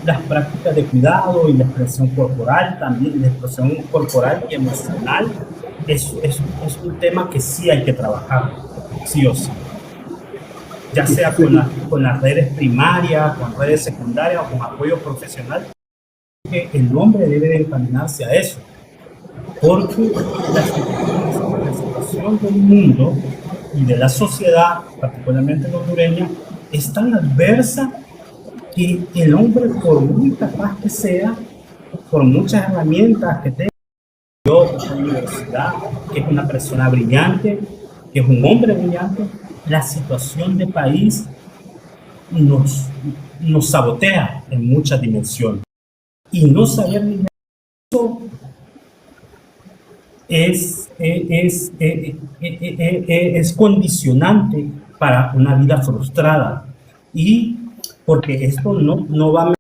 las prácticas de cuidado y la expresión corporal, también la expresión corporal y emocional, es un tema que sí hay que trabajar, sí o sí. Ya sea con las redes primarias, con redes secundarias o con apoyo profesional, que el hombre debe de encaminarse a eso. Porque la situación del mundo y de la sociedad, particularmente la hondureña, es tan adversa que el hombre, por muy capaz que sea, por muchas herramientas que tenga, la universidad, que es una persona brillante, que es un hombre brillante, la situación de país nos sabotea en muchas dimensiones. Y no saber ni eso es condicionante para una vida frustrada. Y porque esto no va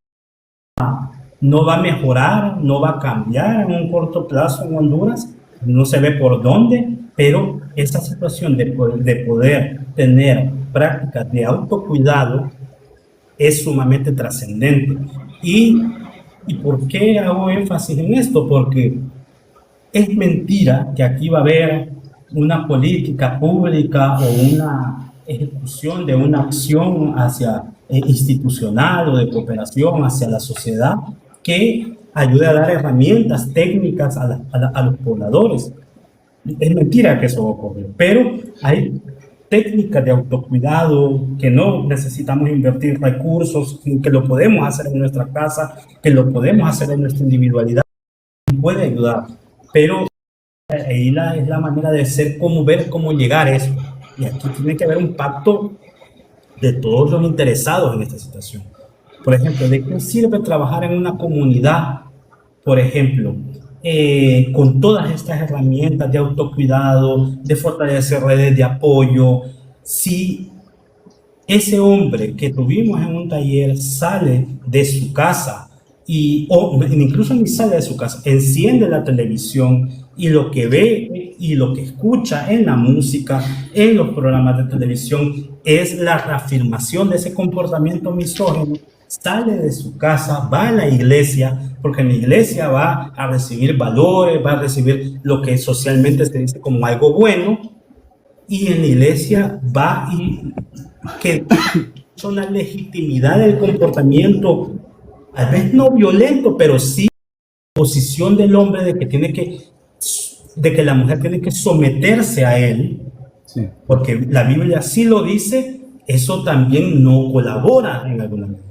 a mejorar, no va a cambiar en un corto plazo en Honduras, no se ve por dónde, pero esa situación de poder tener prácticas de autocuidado es sumamente trascendente. ¿Y por qué hago énfasis en esto? Porque es mentira que aquí va a haber una política pública o una ejecución de una acción institucional o de cooperación hacia la sociedad que ayude a dar herramientas técnicas a los pobladores. Es mentira que eso ocurre, pero hay técnicas de autocuidado que no necesitamos invertir recursos, que lo podemos hacer en nuestra casa, que lo podemos hacer en nuestra individualidad, puede ayudar, pero ahí es la manera de ser, ver cómo llegar a eso. Y aquí tiene que haber un pacto de todos los interesados en esta situación. Por ejemplo, ¿de qué sirve trabajar en una comunidad, por ejemplo, con todas estas herramientas de autocuidado, de fortalecer redes de apoyo, si ese hombre que tuvimos en un taller sale de su casa o incluso ni sale de su casa, enciende la televisión y lo que ve y lo que escucha en la música, en los programas de televisión, es la reafirmación de ese comportamiento misógino, sale de su casa, va a la iglesia, porque en la iglesia va a recibir valores, va a recibir lo que socialmente se dice como algo bueno, y en la iglesia va y que son la legitimidad del comportamiento, tal vez no violento, pero sí la posición del hombre de que la mujer tiene que someterse a él, sí. Porque la Biblia sí lo dice, eso también no colabora en alguna medida.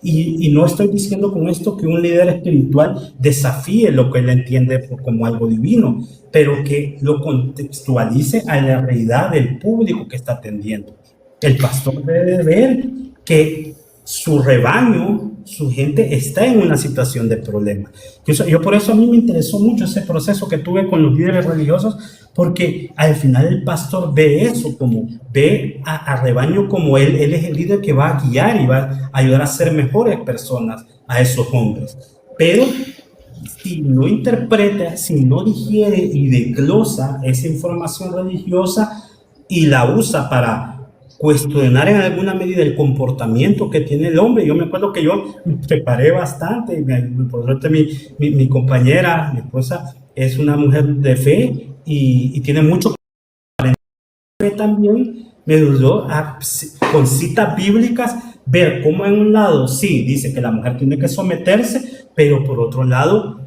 Y no estoy diciendo con esto que un líder espiritual desafíe lo que él entiende como algo divino, pero que lo contextualice a la realidad del público que está atendiendo. El pastor debe ver que su rebaño, su gente está en una situación de problema. Yo por eso a mí me interesó mucho ese proceso que tuve con los líderes religiosos, porque al final el pastor ve eso, ve a rebaño como él es el líder que va a guiar y va a ayudar a ser mejores personas a esos hombres. Pero si no interpreta, si no digiere y desglosa esa información religiosa, y la usa para cuestionar en alguna medida el comportamiento que tiene el hombre. Yo me acuerdo que yo me preparé bastante, y por suerte mi compañera, mi esposa, es una mujer de fe y tiene mucho fe también. Me ayudó con citas bíblicas ver cómo en un lado sí dice que la mujer tiene que someterse, pero por otro lado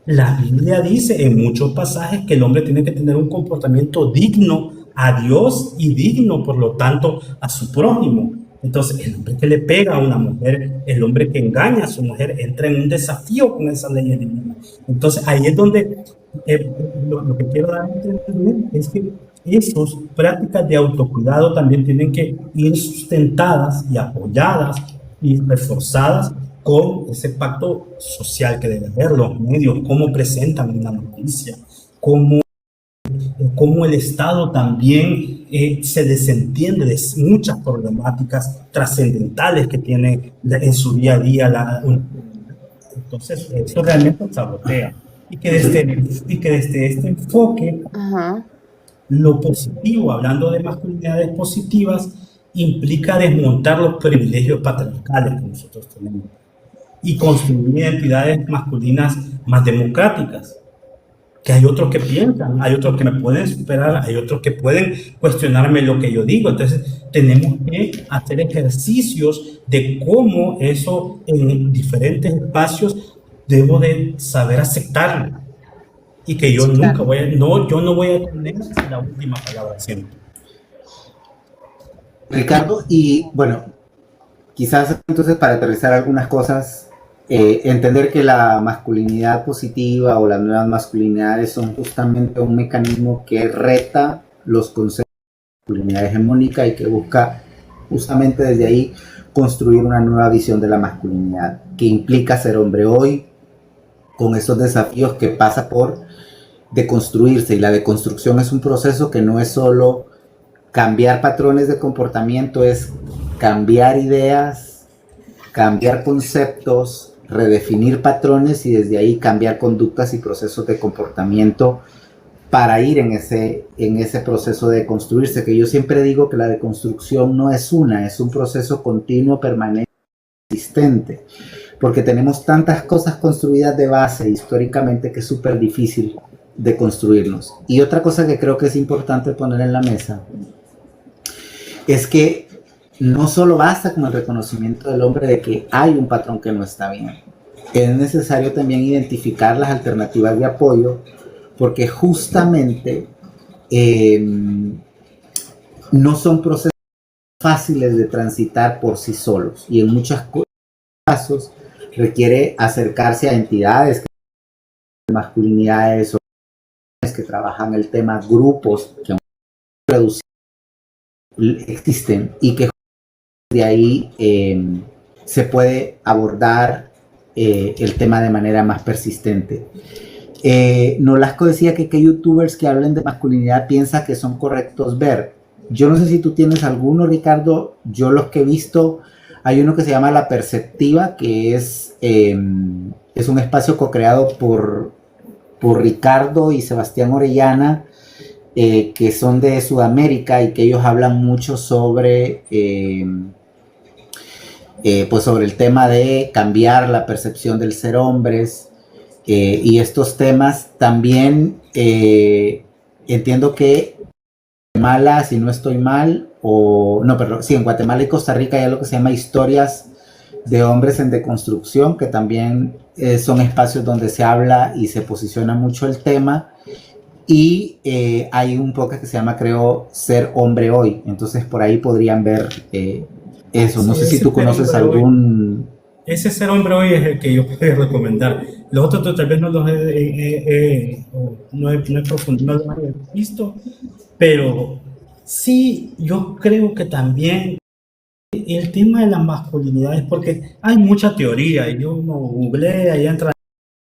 la Biblia dice en muchos pasajes que el hombre tiene que tener un comportamiento digno a Dios y digno, por lo tanto, a su prójimo. Entonces, el hombre que le pega a una mujer, el hombre que engaña a su mujer, entra en un desafío con esa ley divina. Entonces, ahí es donde lo que quiero dar a entender es que esas prácticas de autocuidado también tienen que ir sustentadas y apoyadas y reforzadas con ese pacto social que debe haber, los medios, cómo presentan una noticia, cómo el Estado también se desentiende de muchas problemáticas trascendentales que tiene en su día a día. Entonces, eso realmente sabotea. Y que desde este enfoque, lo positivo, hablando de masculinidades positivas, implica desmontar los privilegios patriarcales que nosotros tenemos y construir identidades masculinas más democráticas. Que hay otros que piensan, hay otros que me pueden superar, hay otros que pueden cuestionarme lo que yo digo. Entonces tenemos que hacer ejercicios de cómo eso en diferentes espacios debo de saber aceptarlo y que yo nunca yo no voy a tener la última palabra siempre. Ricardo, y bueno, quizás entonces para aterrizar algunas cosas, entender que la masculinidad positiva o las nuevas masculinidades son justamente un mecanismo que reta los conceptos de masculinidad hegemónica y que busca justamente desde ahí construir una nueva visión de la masculinidad, que implica ser hombre hoy, con esos desafíos que pasa por deconstruirse. Y la deconstrucción es un proceso que no es solo cambiar patrones de comportamiento, es cambiar ideas, cambiar conceptos, redefinir patrones y desde ahí cambiar conductas y procesos de comportamiento para ir en ese proceso de construirse, que yo siempre digo que la deconstrucción no es es un proceso continuo, permanente, existente, porque tenemos tantas cosas construidas de base históricamente que es súper difícil de construirnos. Y otra cosa que creo que es importante poner en la mesa es que no solo basta con el reconocimiento del hombre de que hay un patrón que no está bien. Es necesario también identificar las alternativas de apoyo, porque justamente no son procesos fáciles de transitar por sí solos. Y en muchos casos requiere acercarse a entidades, masculinidades, que trabajan el tema, grupos que existen y que de ahí se puede abordar el tema de manera más persistente. Nolasco decía que youtubers que hablen de masculinidad piensa que son correctos ver. Yo no sé si tú tienes alguno, Ricardo. Yo los que he visto, hay uno que se llama La Perceptiva, que es un espacio co-creado por Ricardo y Sebastián Orellana, que son de Sudamérica y que ellos hablan mucho sobre pues sobre el tema de cambiar la percepción del ser hombres, y estos temas también. Entiendo que en Guatemala, si no estoy mal, en Guatemala y Costa Rica hay algo que se llama Historias de Hombres en Deconstrucción, que también son espacios donde se habla y se posiciona mucho el tema. Y hay un podcast que se llama, creo, Ser Hombre Hoy. Entonces por ahí podrían ver eso. No sé si tú conoces algún... Ese Ser Hombre Hoy es el que yo puedo recomendar. Los otros tal vez no los he profundizado, no los he visto, pero sí, yo creo que también el tema de la masculinidad es porque hay mucha teoría y uno googlea y entra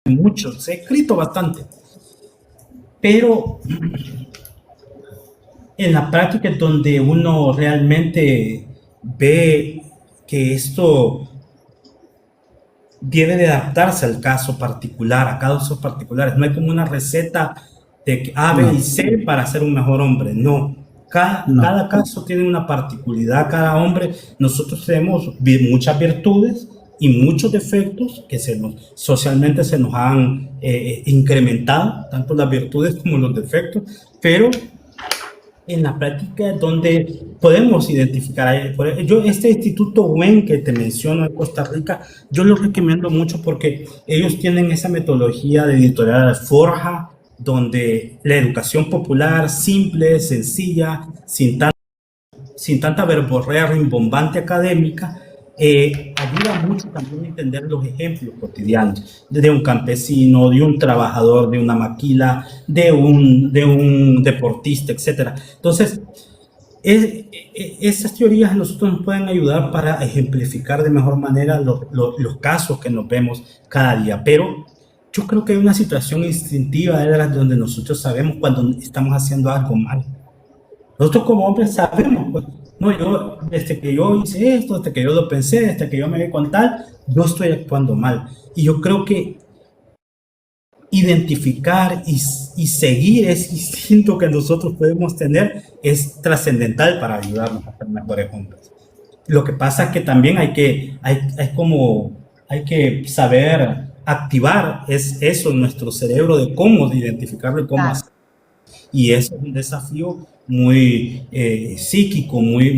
en mucho, se ha escrito bastante, pero en la práctica es donde uno realmente ve que esto debe de adaptarse al caso particular, a casos particulares. No hay como una receta de A, B y C para ser un mejor hombre, no. Cada caso tiene una particularidad, cada hombre. Nosotros tenemos muchas virtudes y muchos defectos que socialmente se nos han incrementado, tanto las virtudes como los defectos, pero en la práctica es donde podemos identificar. Yo este Instituto WEN que te menciono en Costa Rica, yo lo recomiendo mucho porque ellos tienen esa metodología de editorial Forja, donde la educación popular, simple, sencilla, sin tanta verborrea rimbombante académica, ayuda mucho también a entender los ejemplos cotidianos de un campesino, de un trabajador, de una maquila, de un deportista, etc. Entonces, esas teorías a nosotros nos pueden ayudar para ejemplificar de mejor manera los casos que nos vemos cada día, pero yo creo que hay una situación instintiva donde nosotros sabemos cuando estamos haciendo algo mal. Nosotros como hombres sabemos, pues, no, yo, desde que yo hice esto, desde que yo lo pensé, desde que yo me vi con tal, yo estoy actuando mal. Y yo creo que identificar y seguir ese instinto que nosotros podemos tener es trascendental para ayudarnos a ser mejores hombres. Lo que pasa es que también hay que saber activar eso en nuestro cerebro de cómo identificarlo y cómo hacerlo. Y eso es un desafío muy psíquico, muy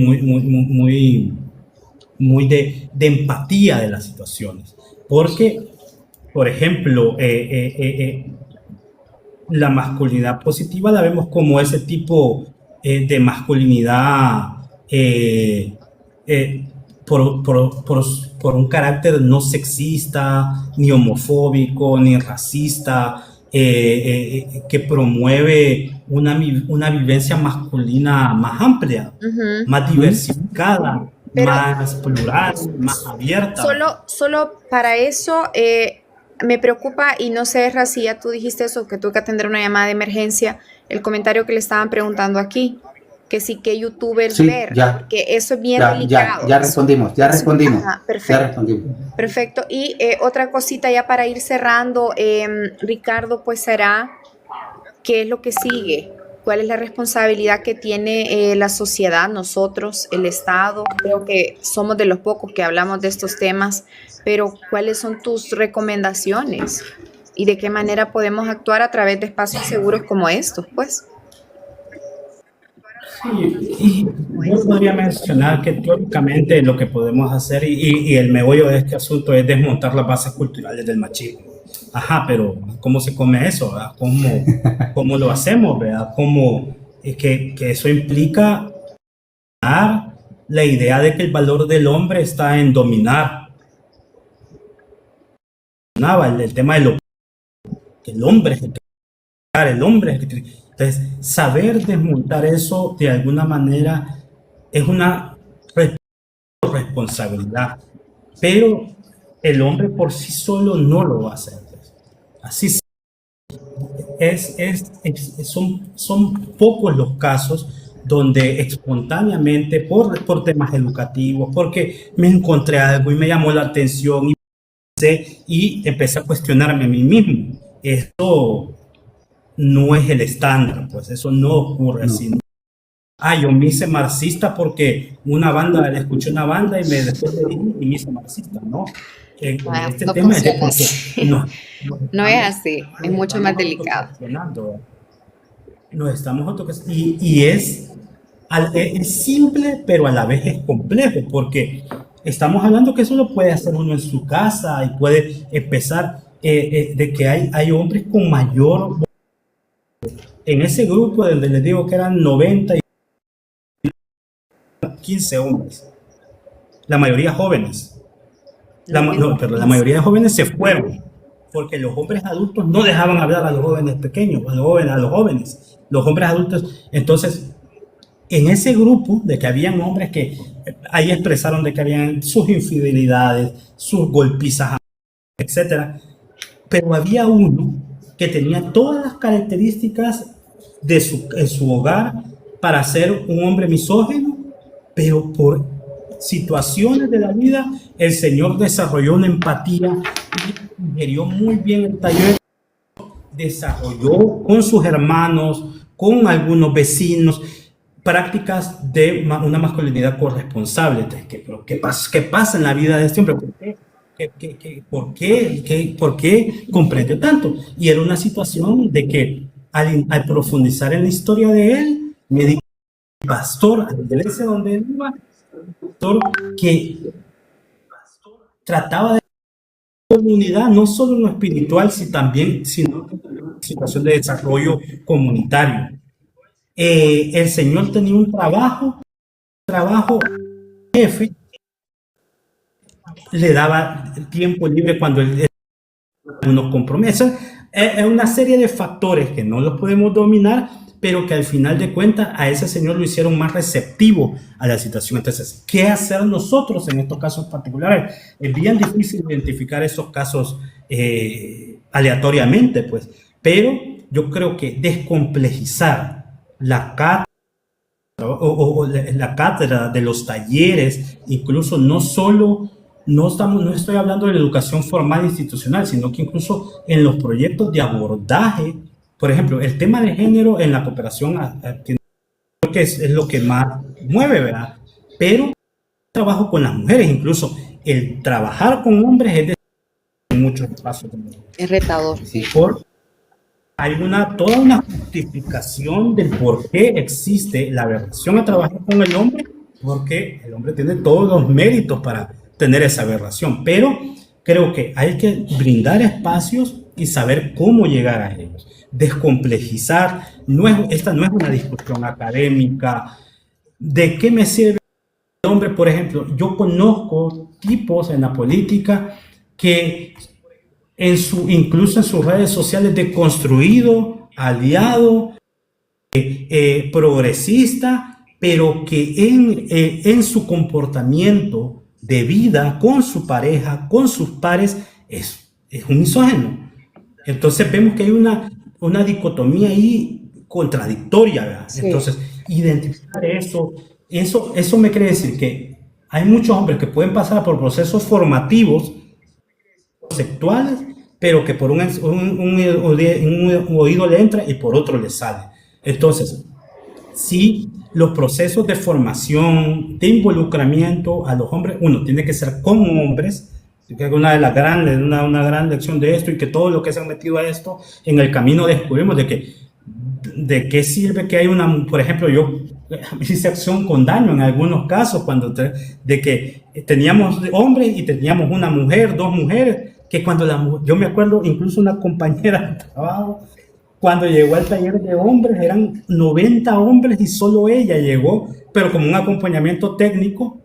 de empatía de las situaciones. Porque, por ejemplo, la masculinidad positiva la vemos como ese tipo de masculinidad por un carácter no sexista, ni homofóbico, ni racista, que promueve una vivencia masculina más amplia, más diversificada, más plural, más abierta. Solo para eso me preocupa, y no sé, Ra, si ya tú dijiste eso, que tuve que atender una llamada de emergencia, el comentario que le estaban preguntando aquí, que sí, que youtubers ver, que eso es bien delicado. Ya respondimos. Ajá, perfecto. Ya respondimos. Perfecto. Y otra cosita ya para ir cerrando, Ricardo, pues será, ¿qué es lo que sigue? ¿Cuál es la responsabilidad que tiene la sociedad, nosotros, el Estado? Creo que somos de los pocos que hablamos de estos temas, pero ¿cuáles son tus recomendaciones? ¿Y de qué manera podemos actuar a través de espacios seguros como estos, pues? Sí, y yo podría mencionar que teóricamente lo que podemos hacer, y el meollo de este asunto, es desmontar las bases culturales del machismo. Ajá, pero ¿cómo se come eso? ¿Verdad? ¿Cómo lo hacemos? ¿Verdad? Que eso implica la idea de que el valor del hombre está en dominar. El tema de lo que el hombre es el que el hombre es el que... Entonces, saber desmontar eso de alguna manera es una responsabilidad, pero el hombre por sí solo no lo va a hacer. Así son pocos los casos donde espontáneamente, por temas educativos, porque me encontré algo y me llamó la atención y empecé a cuestionarme a mí mismo. Esto no es el estándar, pues eso no ocurre así. Yo me hice marxista porque escuché una banda y después le dije y me hice marxista, ¿no. Este tema es de porque no es así, es mucho más delicado. Nos estamos y es simple, pero a la vez es complejo, porque estamos hablando que eso lo puede hacer uno en su casa y puede empezar de que hay hombres con mayor. En ese grupo donde les digo que eran 90 y 15 hombres, la mayoría jóvenes. Pero la mayoría de jóvenes se fueron porque los hombres adultos no dejaban hablar a los jóvenes pequeños, a los jóvenes, los hombres adultos. Entonces, en ese grupo de que habían hombres que ahí expresaron de que habían sus infidelidades, sus golpizas, etcétera, pero había uno que tenía todas las características en su hogar para ser un hombre misógino, pero por situaciones de la vida, el Señor desarrolló una empatía y ingirió muy bien el taller, desarrolló con sus hermanos, con algunos vecinos, prácticas de una masculinidad corresponsable. Entonces, pero ¿qué pasa en la vida de este hombre? ¿Por qué comprendió tanto? Y era una situación de que al profundizar en la historia de él, me di pastor, a la iglesia donde él iba, pastor que trataba de comunidad, no solo en lo espiritual, sino en situación de desarrollo comunitario. El Señor tenía un trabajo jefe, le daba tiempo libre cuando él unos compromisos. Es una serie de factores que no los podemos dominar, pero que al final de cuentas a ese señor lo hicieron más receptivo a la situación. Entonces, ¿qué hacer nosotros en estos casos particulares? Es bien difícil identificar esos casos aleatoriamente, pues, pero yo creo que descomplejizar la cátedra o la cátedra de los talleres, incluso no estoy hablando de la educación formal institucional, sino que incluso en los proyectos de abordaje, por ejemplo, el tema de género en la cooperación, creo que es lo que más mueve, ¿verdad? Pero trabajo con las mujeres, incluso el trabajar con hombres es de muchos espacios. Es retador. Sí, hay toda una justificación del por qué existe la aberración a trabajar con el hombre, porque el hombre tiene todos los méritos para tener esa aberración, pero creo que hay que brindar espacios y saber cómo llegar a ellos, descomplejizar. Esta no es una discusión académica. ¿De qué me sirve el hombre? Por ejemplo, yo conozco tipos en la política que incluso en sus redes sociales, deconstruido, aliado, progresista, pero que en su comportamiento de vida con su pareja, con sus pares, es un misógino. Entonces vemos que hay una dicotomía ahí contradictoria, ¿verdad? Sí. Entonces, identificar eso me quiere decir que hay muchos hombres que pueden pasar por procesos formativos conceptuales, pero que por un oído le entra y por otro le sale. Entonces, sí, los procesos de formación, de involucramiento a los hombres, uno tiene que ser con hombres, que es una gran lección de esto, y que todo lo que se han metido a esto, en el camino descubrimos de qué sirve que hay por ejemplo, yo hice acción con daño en algunos casos, de que teníamos hombres y teníamos una mujer, dos mujeres, que yo me acuerdo, incluso una compañera de trabajo, cuando llegó al taller de hombres, eran 90 hombres y solo ella llegó, pero como un acompañamiento técnico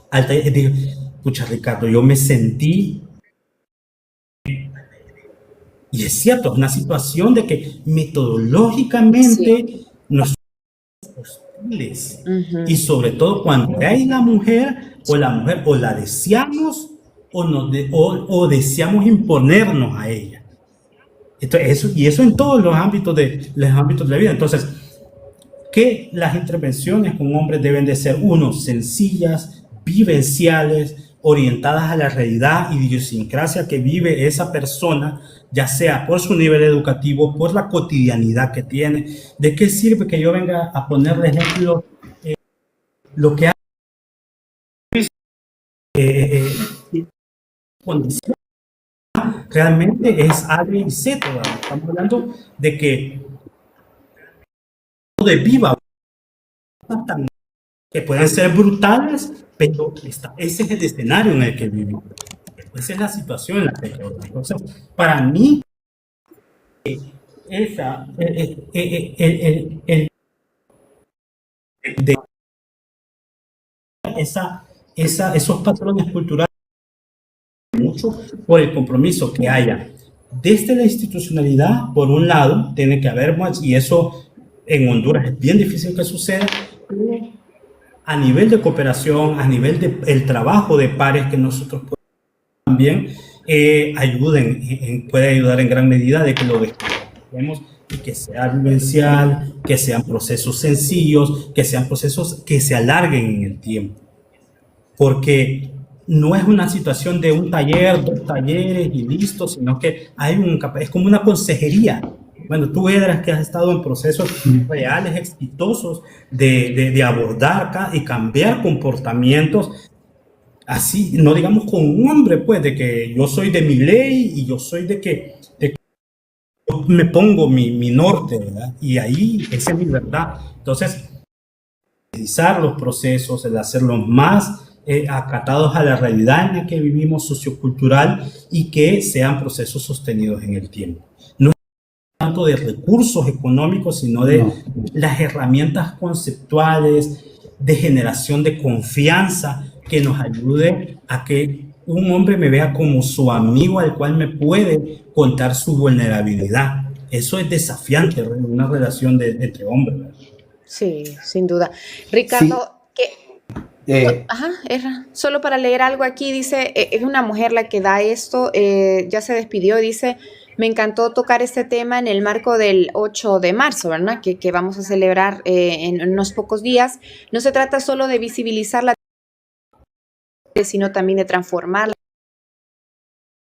al taller. Digo, pucha, Ricardo, yo me sentí, y es cierto, es una situación de que metodológicamente nos somos hostiles, y sobre todo cuando hay la mujer o la deseamos o deseamos imponernos a ella. Entonces, eso en todos los ámbitos de la vida. Entonces, que las intervenciones con hombres deben de ser, sencillas, vivenciales, orientadas a la realidad y idiosincrasia que vive esa persona, ya sea por su nivel educativo, por la cotidianidad que tiene. ¿De qué sirve que yo venga a ponerle ejemplo lo que realmente es A, B y Z? Estamos hablando de que de viva, que pueden ser brutales, pero ese es el escenario en el que vivimos. Esa es la situación en la que vivimos. Entonces, para mí, esos patrones culturales, mucho por el compromiso que haya desde la institucionalidad. Por un lado, tiene que haber más, y eso en Honduras es bien difícil que suceda, pero a nivel de cooperación, a nivel del trabajo de pares que nosotros también puede ayudar en gran medida de que lo descubrimos, y que sea vivencial, que sean procesos sencillos, que sean procesos que se alarguen en el tiempo, porque no es una situación de un taller, dos talleres y listo, sino que es como una consejería bueno, tú Edras que has estado en procesos reales, exitosos de abordar y cambiar comportamientos así, no digamos con un hombre, pues, de que yo soy de mi ley y yo soy de que yo me pongo mi norte, ¿verdad? Y ahí esa es mi verdad. Entonces, revisar los procesos, el hacerlos más acatados a la realidad en la que vivimos sociocultural y que sean procesos sostenidos en el tiempo. No es tanto de recursos económicos, sino de las herramientas conceptuales, de generación de confianza que nos ayude a que un hombre me vea como su amigo al cual me puede contar su vulnerabilidad. Eso es desafiante en una relación entre hombres, ¿verdad? Sí, sin duda. Ricardo, solo para leer algo aquí, dice, es una mujer la que da esto, ya se despidió, dice, me encantó tocar este tema en el marco del 8 de marzo, ¿verdad? Que vamos a celebrar en unos pocos días. No se trata solo de visibilizar la sino también de transformarla.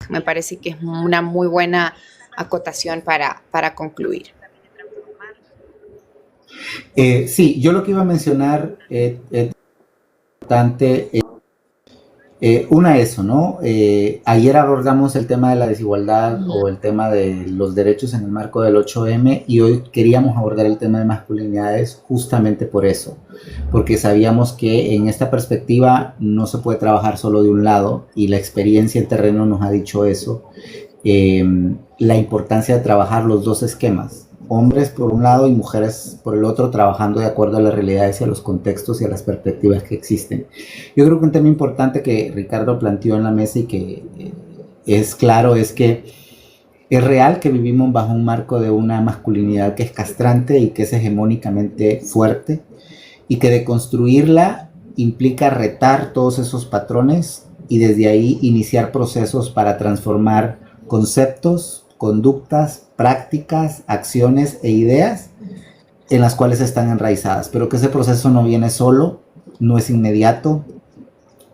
Me parece que es una muy buena acotación para concluir. Sí, yo lo que iba a mencionar es importante. Una eso, ¿no? Ayer abordamos el tema de la desigualdad o el tema de los derechos en el marco del 8M y hoy queríamos abordar el tema de masculinidades justamente por eso, porque sabíamos que en esta perspectiva no se puede trabajar solo de un lado y la experiencia en terreno nos ha dicho eso, la importancia de trabajar los dos esquemas, hombres por un lado y mujeres por el otro, trabajando de acuerdo a las realidades y a los contextos y a las perspectivas que existen. Yo creo que un tema importante que Ricardo planteó en la mesa y que es claro es que es real que vivimos bajo un marco de una masculinidad que es castrante y que es hegemónicamente fuerte y que deconstruirla implica retar todos esos patrones y desde ahí iniciar procesos para transformar conceptos, conductas, prácticas, acciones e ideas en las cuales están enraizadas, pero que ese proceso no viene solo, no es inmediato,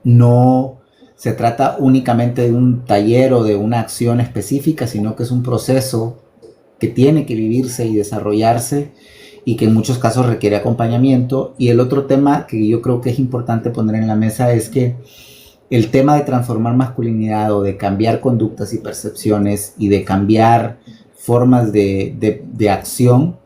no se trata únicamente de un taller o de una acción específica, sino que es un proceso que tiene que vivirse y desarrollarse y que en muchos casos requiere acompañamiento. Y el otro tema que yo creo que es importante poner en la mesa es que el tema de transformar masculinidad o de cambiar conductas y percepciones y de cambiar formas de acción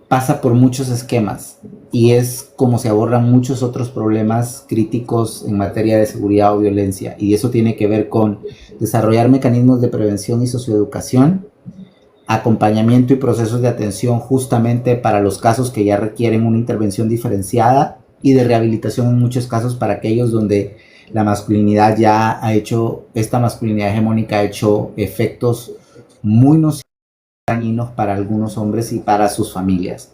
pasa por muchos esquemas y es como se abordan muchos otros problemas críticos en materia de seguridad o violencia, y eso tiene que ver con desarrollar mecanismos de prevención y socioeducación, acompañamiento y procesos de atención justamente para los casos que ya requieren una intervención diferenciada y de rehabilitación en muchos casos para aquellos donde la masculinidad ya ha hecho, esta masculinidad hegemónica ha hecho efectos muy nocivos, dañinos para algunos hombres y para sus familias.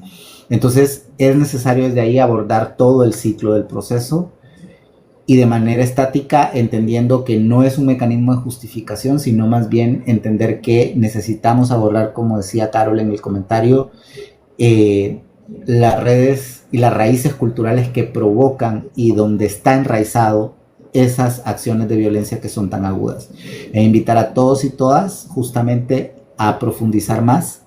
Entonces es necesario desde ahí abordar todo el ciclo del proceso y de manera estática, entendiendo que no es un mecanismo de justificación, sino más bien entender que necesitamos abordar, como decía Carol en el comentario, las redes y las raíces culturales que provocan y donde está enraizado esas acciones de violencia que son tan agudas. E invitar a todos y todas justamente a profundizar más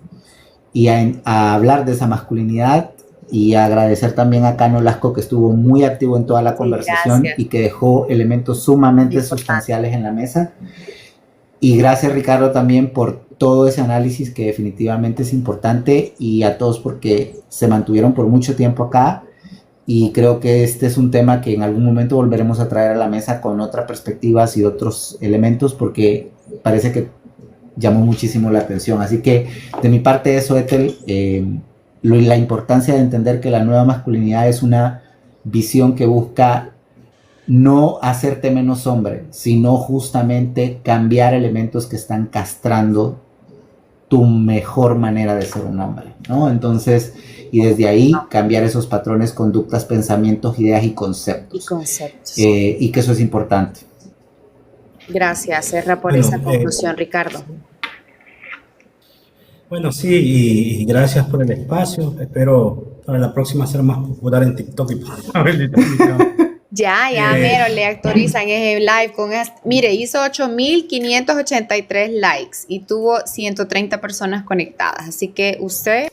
y a hablar de esa masculinidad, y agradecer también a Cano Lasco, que estuvo muy activo en toda la conversación y que dejó elementos sumamente sustanciales en la mesa. Y gracias, Ricardo, también por todo ese análisis que definitivamente es importante, y a todos porque se mantuvieron por mucho tiempo acá, y creo que este es un tema que en algún momento volveremos a traer a la mesa con otras perspectivas y otros elementos, porque parece que llamó muchísimo la atención. Así que de mi parte eso, Ethel, la importancia de entender que la nueva masculinidad es una visión que busca no hacerte menos hombre, sino justamente cambiar elementos que están castrando tu mejor manera de ser un hombre, ¿no? Entonces, y desde ahí cambiar esos patrones, conductas, pensamientos, ideas y conceptos. Y que eso es importante. Gracias, Serra, por esa conclusión, Ricardo. Bueno, sí, y gracias por el espacio. Espero para la próxima ser más popular en TikTok y para Ya, Eh, mero, le actualizan ese live con mire, hizo 8.583 likes y tuvo 130 personas conectadas. Así que usted,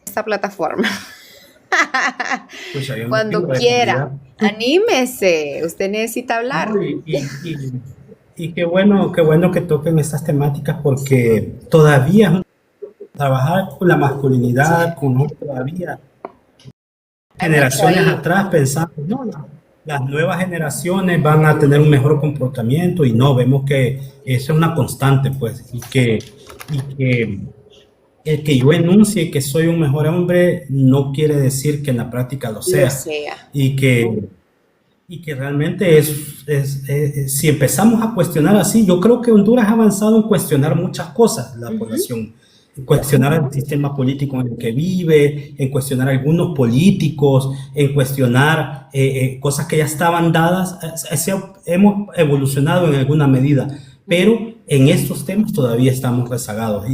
esta plataforma, pues yo no cuando tengo de quiera, calidad. anímese. Usted necesita hablar. No, y qué bueno que toquen estas temáticas porque todavía trabajar con la masculinidad, con todavía Hay mucho generaciones ahí. atrás pensando, no, las nuevas generaciones van a tener un mejor comportamiento y no, vemos que eso es una constante, pues, y que el que yo enuncie que soy un mejor hombre no quiere decir que en la práctica lo Lo sea sea. y que, y que realmente si empezamos a cuestionar así, yo creo que Honduras ha avanzado en cuestionar muchas cosas, la Ujú. población, en cuestionar el sistema político en el que vive, en cuestionar algunos políticos, en cuestionar cosas que ya estaban dadas. Hemos evolucionado en alguna medida, pero en estos temas todavía estamos rezagados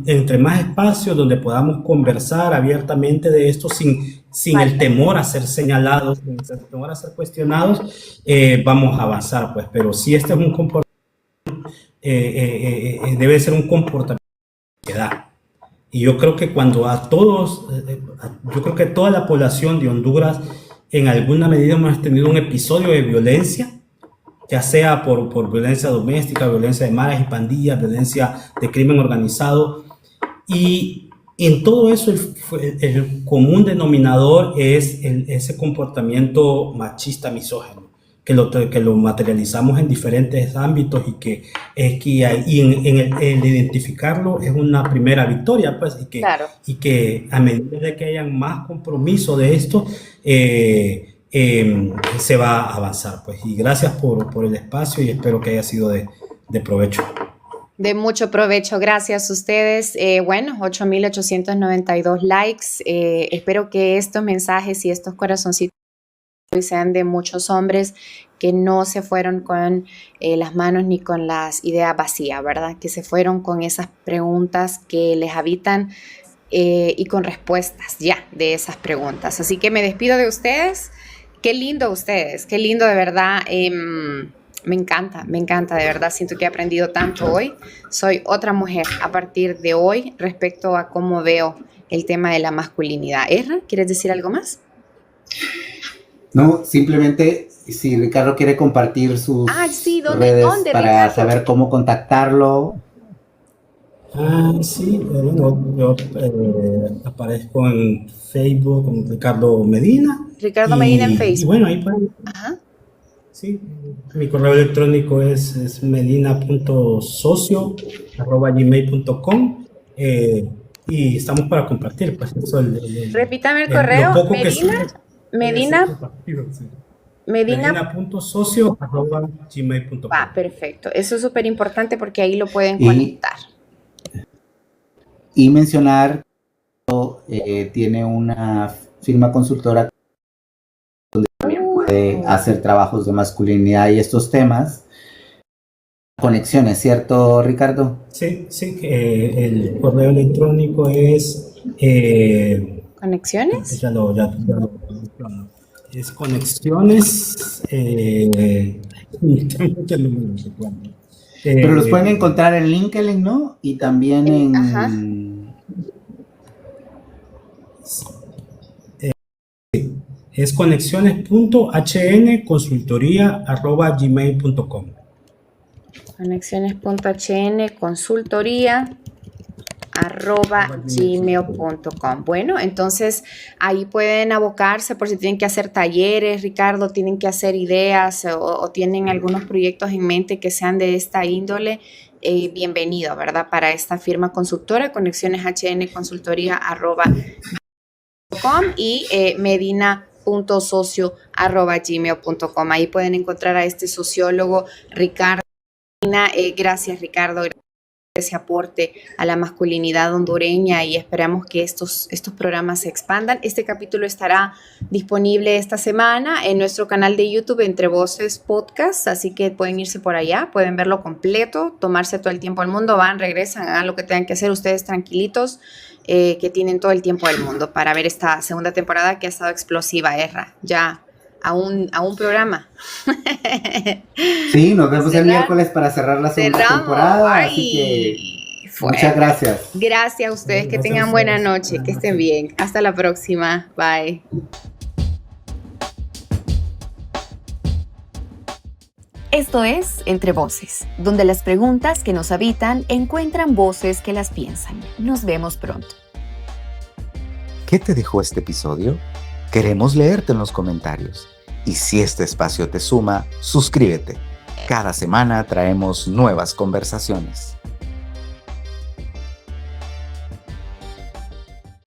entre más espacios donde podamos conversar abiertamente de esto sin el Falta. temor a ser señalados, sin el temor a ser cuestionados, vamos a avanzar, pues. Pero si este es un comportamiento, debe ser un comportamiento que da. Y yo creo que cuando yo creo que toda la población de Honduras en alguna medida hemos tenido un episodio de violencia, ya sea por violencia doméstica, violencia de maras y pandillas, violencia de crimen organizado. Y en todo eso el común denominador es ese comportamiento machista misógino, que lo materializamos en diferentes ámbitos y en el identificarlo es una primera victoria, pues, Claro. y que a medida de que hayan más compromiso de esto, se va a avanzar, pues. Y gracias por el espacio y espero que haya sido de provecho. De mucho provecho, gracias a ustedes. Bueno, 8.892 likes. Espero que estos mensajes y estos corazoncitos sean de muchos hombres que no se fueron con las manos ni con las ideas vacías, ¿verdad? Que se fueron con esas preguntas que les habitan y con respuestas ya de esas preguntas. Así que me despido de ustedes. Qué lindo ustedes, qué lindo de verdad. Me encanta, de verdad. Siento que he aprendido tanto hoy. Soy otra mujer a partir de hoy respecto a cómo veo el tema de la masculinidad. Erra, ¿quieres decir algo más? No, simplemente si Ricardo quiere compartir sus Sí, redes ¿dónde, para Ricardo? saber cómo contactarlo. Sí, bueno, yo aparezco en Facebook como Ricardo Medina Ricardo Medina en y Facebook. bueno, ahí pueden, Ajá. sí, mi correo electrónico es medina.socio@gmail.com y estamos para compartir, pues eso Repítame el lo correo. poco que somos puede ser Medina, compartido, sí. Medina. Medina.socio@gmail.com. Perfecto. Eso es súper importante porque ahí lo pueden Y, conectar. y mencionar que tiene una firma consultora de hacer trabajos de masculinidad y estos temas. Conexiones, ¿cierto, Ricardo? Sí, el correo electrónico es ¿Conexiones? es conexiones. Pero los pueden encontrar en LinkedIn, ¿no? Y también Ajá. es conexiones.hnconsultoría@gmail.com. Conexiones.consultoría@gmail.com. Bueno, entonces ahí pueden abocarse por si tienen que hacer talleres, Ricardo, tienen que hacer ideas o tienen algunos proyectos en mente que sean de esta índole. Bienvenido, ¿verdad? Para esta firma consultora, conexioneshconsultoría@gmail.com y medina.socio@gmail.com. Ahí pueden encontrar a este sociólogo Ricardo. Gracias, Ricardo, ese aporte a la masculinidad hondureña y esperamos que estos programas se expandan. Este capítulo estará disponible esta semana en nuestro canal de YouTube Entre Voces Podcast, así que pueden irse por allá, pueden verlo completo, tomarse todo el tiempo del mundo, van, regresan, hagan lo que tengan que hacer ustedes tranquilitos, que tienen todo el tiempo del mundo para ver esta segunda temporada que ha estado explosiva, Erra. Ya a un programa. Sí, nos vemos el Cerrar. miércoles para cerrar la segunda Cerramos. temporada, Ay, así que fuerte. muchas gracias. Gracias a ustedes, que Gracias a tengan buena ustedes. noche, Buenas que estén noches. bien. Hasta la próxima. Bye. Esto es Entre Voces, donde las preguntas que nos habitan encuentran voces que las piensan. Nos vemos pronto. ¿Qué te dejó este episodio? Queremos leerte en los comentarios. Y si este espacio te suma, suscríbete. Cada semana traemos nuevas conversaciones.